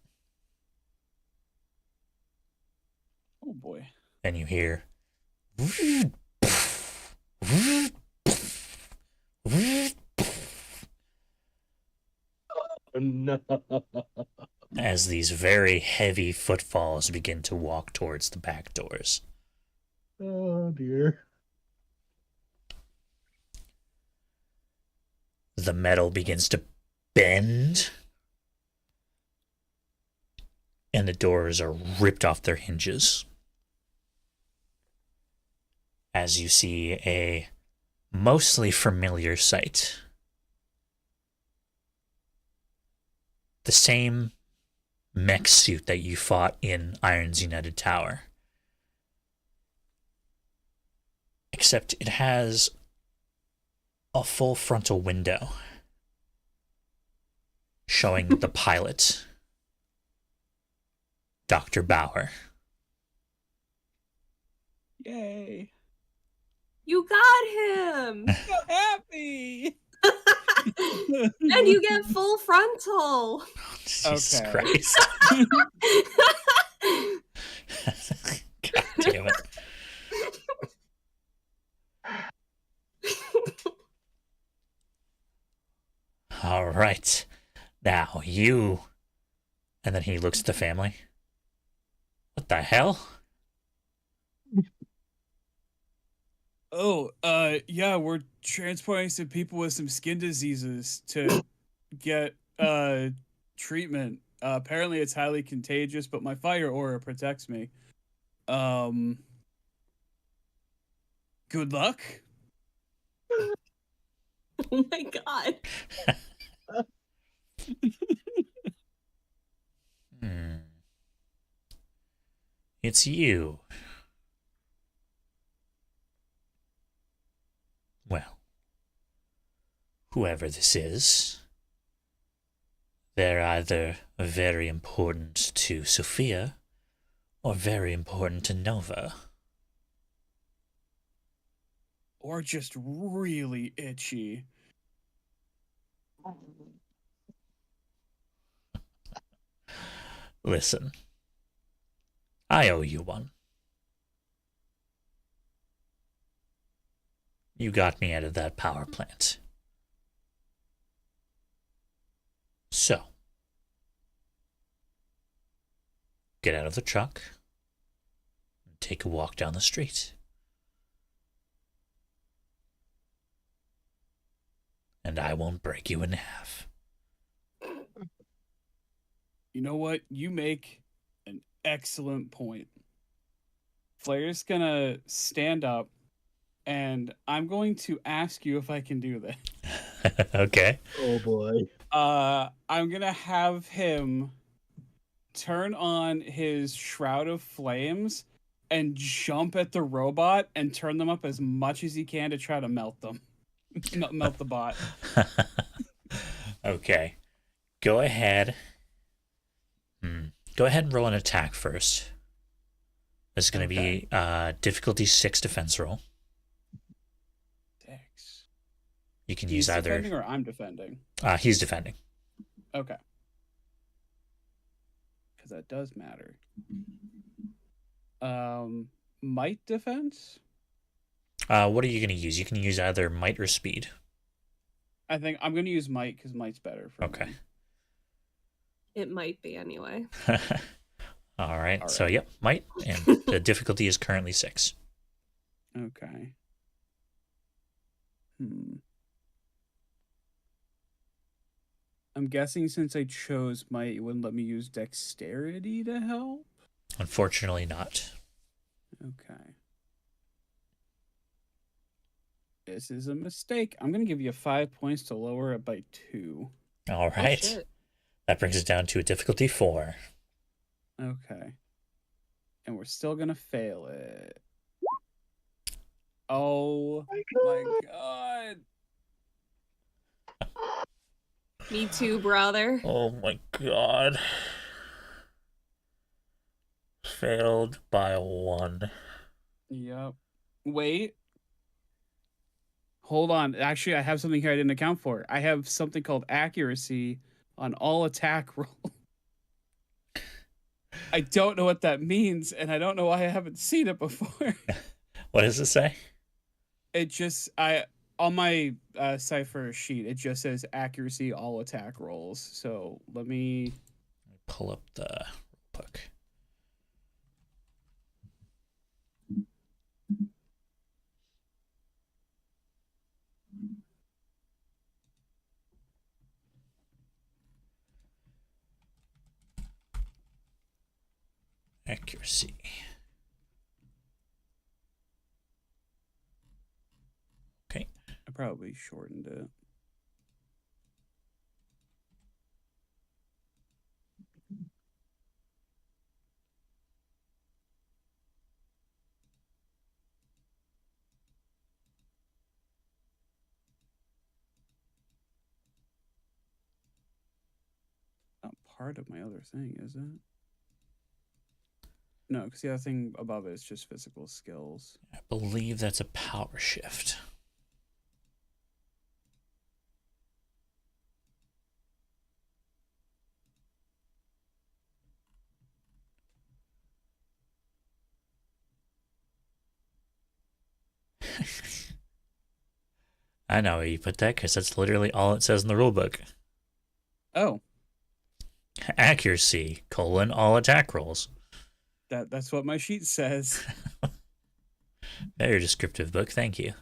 Oh boy. And you hear No. as these very heavy footfalls begin to walk towards the back doors. Oh dear. The metal begins to bend, and the doors are ripped off their hinges. As you see a mostly familiar sight. The same mech suit that you fought in Iron's United Tower. Except it has a full frontal window showing the pilot, Dr. Bauer. Yay. You got him! So happy. And you get full frontal! Jesus Okay. Christ. God damn it. All right. Now, you. And then he looks at the family. What the hell? Oh, yeah, we're transporting some people with some skin diseases to get treatment. Apparently it's highly contagious, but my fire aura protects me. Good luck. Oh my god. It's you. Well, whoever this is, they're either very important to Sophia or very important to Nova. Or just really itchy. Listen, I owe you one. You got me out of that power plant. So, get out of the truck and take a walk down the street. And I won't break you in half. You know what? You make an excellent point. Flair's gonna stand up, and I'm going to ask you if I can do this. Okay. Oh boy. I'm gonna have him turn on his shroud of flames and jump at the robot and turn them up as much as he can to try to melt them. Melt the bot. Okay. Go ahead. Go ahead and roll an attack first. This is going to Okay. be difficulty 6 defense roll. 6. You can He's use either. defending or I'm defending? He's defending. Okay. Because that does matter. Might defense? What are you going to use? You can use either might or speed. I think I'm going to use might because might's better for Okay. me. It might be anyway. All right. All So, right. yep, might. And the difficulty is currently 6. Okay. I'm guessing since I chose might, it wouldn't let me use dexterity to help? Unfortunately, not. Okay. This is a mistake. I'm going to give you 5 points to lower it by 2. All Oh, right. shit. That brings it down to a difficulty 4. Okay. And we're still going to fail it. Oh my god. Me too, brother. Oh my god. Failed by 1. Yep. Wait. Hold on. Actually, I have something here I didn't account for. I have something called accuracy on all attack rolls. I don't know what that means, and I don't know why I haven't seen it before. What does it say? It just on my cipher sheet, it just says accuracy all attack rolls. So let me Pull up the book. Accuracy. Okay. I probably shortened it. Not part of my other thing, is it? No, because the other thing above it is just physical skills. I believe that's a power shift. I know where you put that because that's literally all it says in the rulebook. Oh, Accuracy, all attack rolls. that's what my sheet says. Very descriptive book, thank you.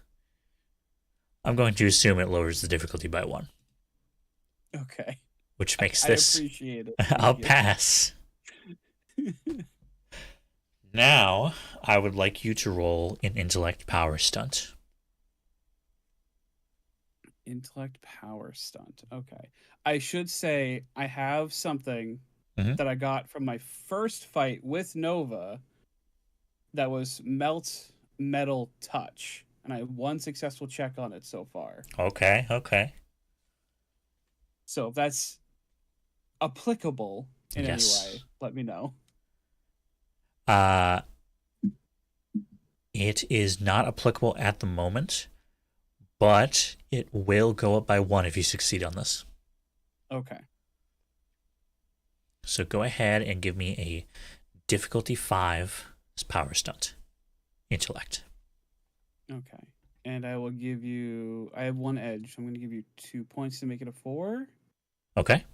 I'm going to assume it lowers the difficulty by 1. Okay. Which makes I this... appreciate it. I'll Thank you. pass. Now, I would like you to roll an intellect power stunt. Intellect power stunt. Okay. I should say I have something Mhm. that I got from my first fight with Nova that was melt metal touch. And I have one successful check on it so far. Okay, okay. So if that's applicable in Yes. any way, let me know. It is not applicable at the moment, but it will go up by 1 if you succeed on this. Okay. So go ahead and give me a difficulty 5 power stunt. Intellect. Okay. And I will give you I have 1 edge. So I'm gonna give you 2 points to make it a 4. Okay.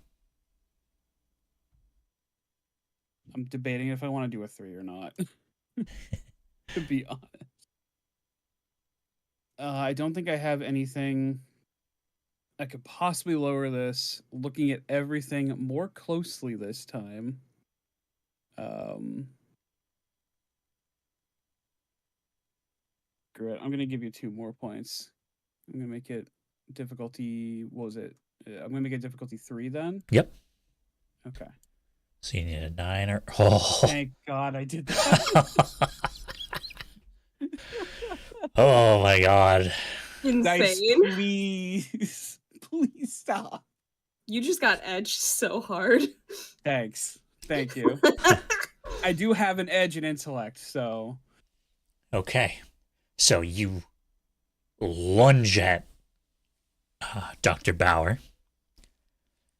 I'm debating if I want to do a 3 or not. To be honest. I don't think I have anything I could possibly lower this, looking at everything more closely this time. Great. I'm gonna give you 2 more points. I'm gonna make it difficulty. What was it? I'm gonna make it difficulty 3 then. Yep. Okay. So you need a 9 or oh. Thank God I did that. Oh my god. Dice, Insane. please, please stop. You just got edged so hard. Thanks. Thank you. I do have an edge in intellect, so Okay. So you lunge at Dr. Bauer.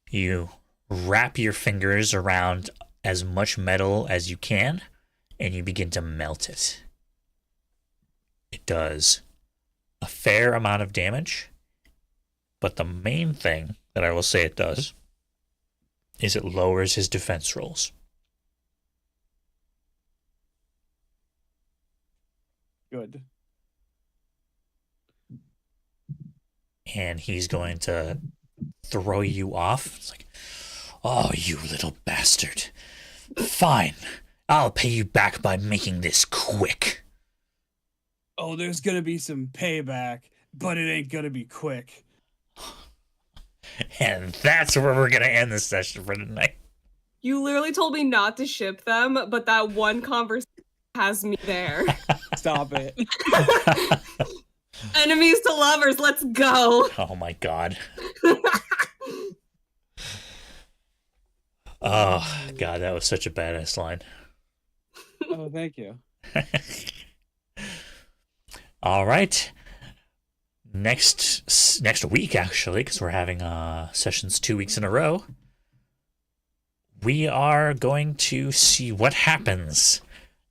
You wrap your fingers around as much metal as you can, and you begin to melt it. It does a fair amount of damage, but the main thing that I will say it does is it lowers his defense rolls. good. And he's going to throw you off. It's like, oh, you little bastard. Fine. I'll pay you back by making this quick. Oh, there's gonna be some payback, but it ain't gonna be quick. And that's where we're going to end this session for tonight. You literally told me not to ship them, but that one conversation has me there. Stop it. Enemies to lovers, let's go. Oh my god. Oh god, that was such a badass line. Oh, thank you. All right. Next week, actually, because we're having sessions 2 weeks in a row, we are going to see what happens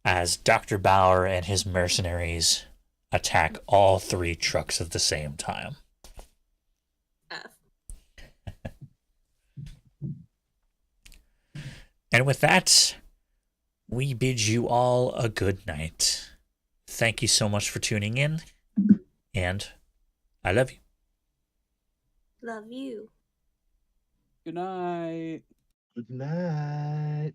as Dr. Bauer and his mercenaries attack all 3 trucks at the same time. F. And with that, we bid you all a good night. Thank you so much for tuning in, and I love you. Love you. Good night. Good night.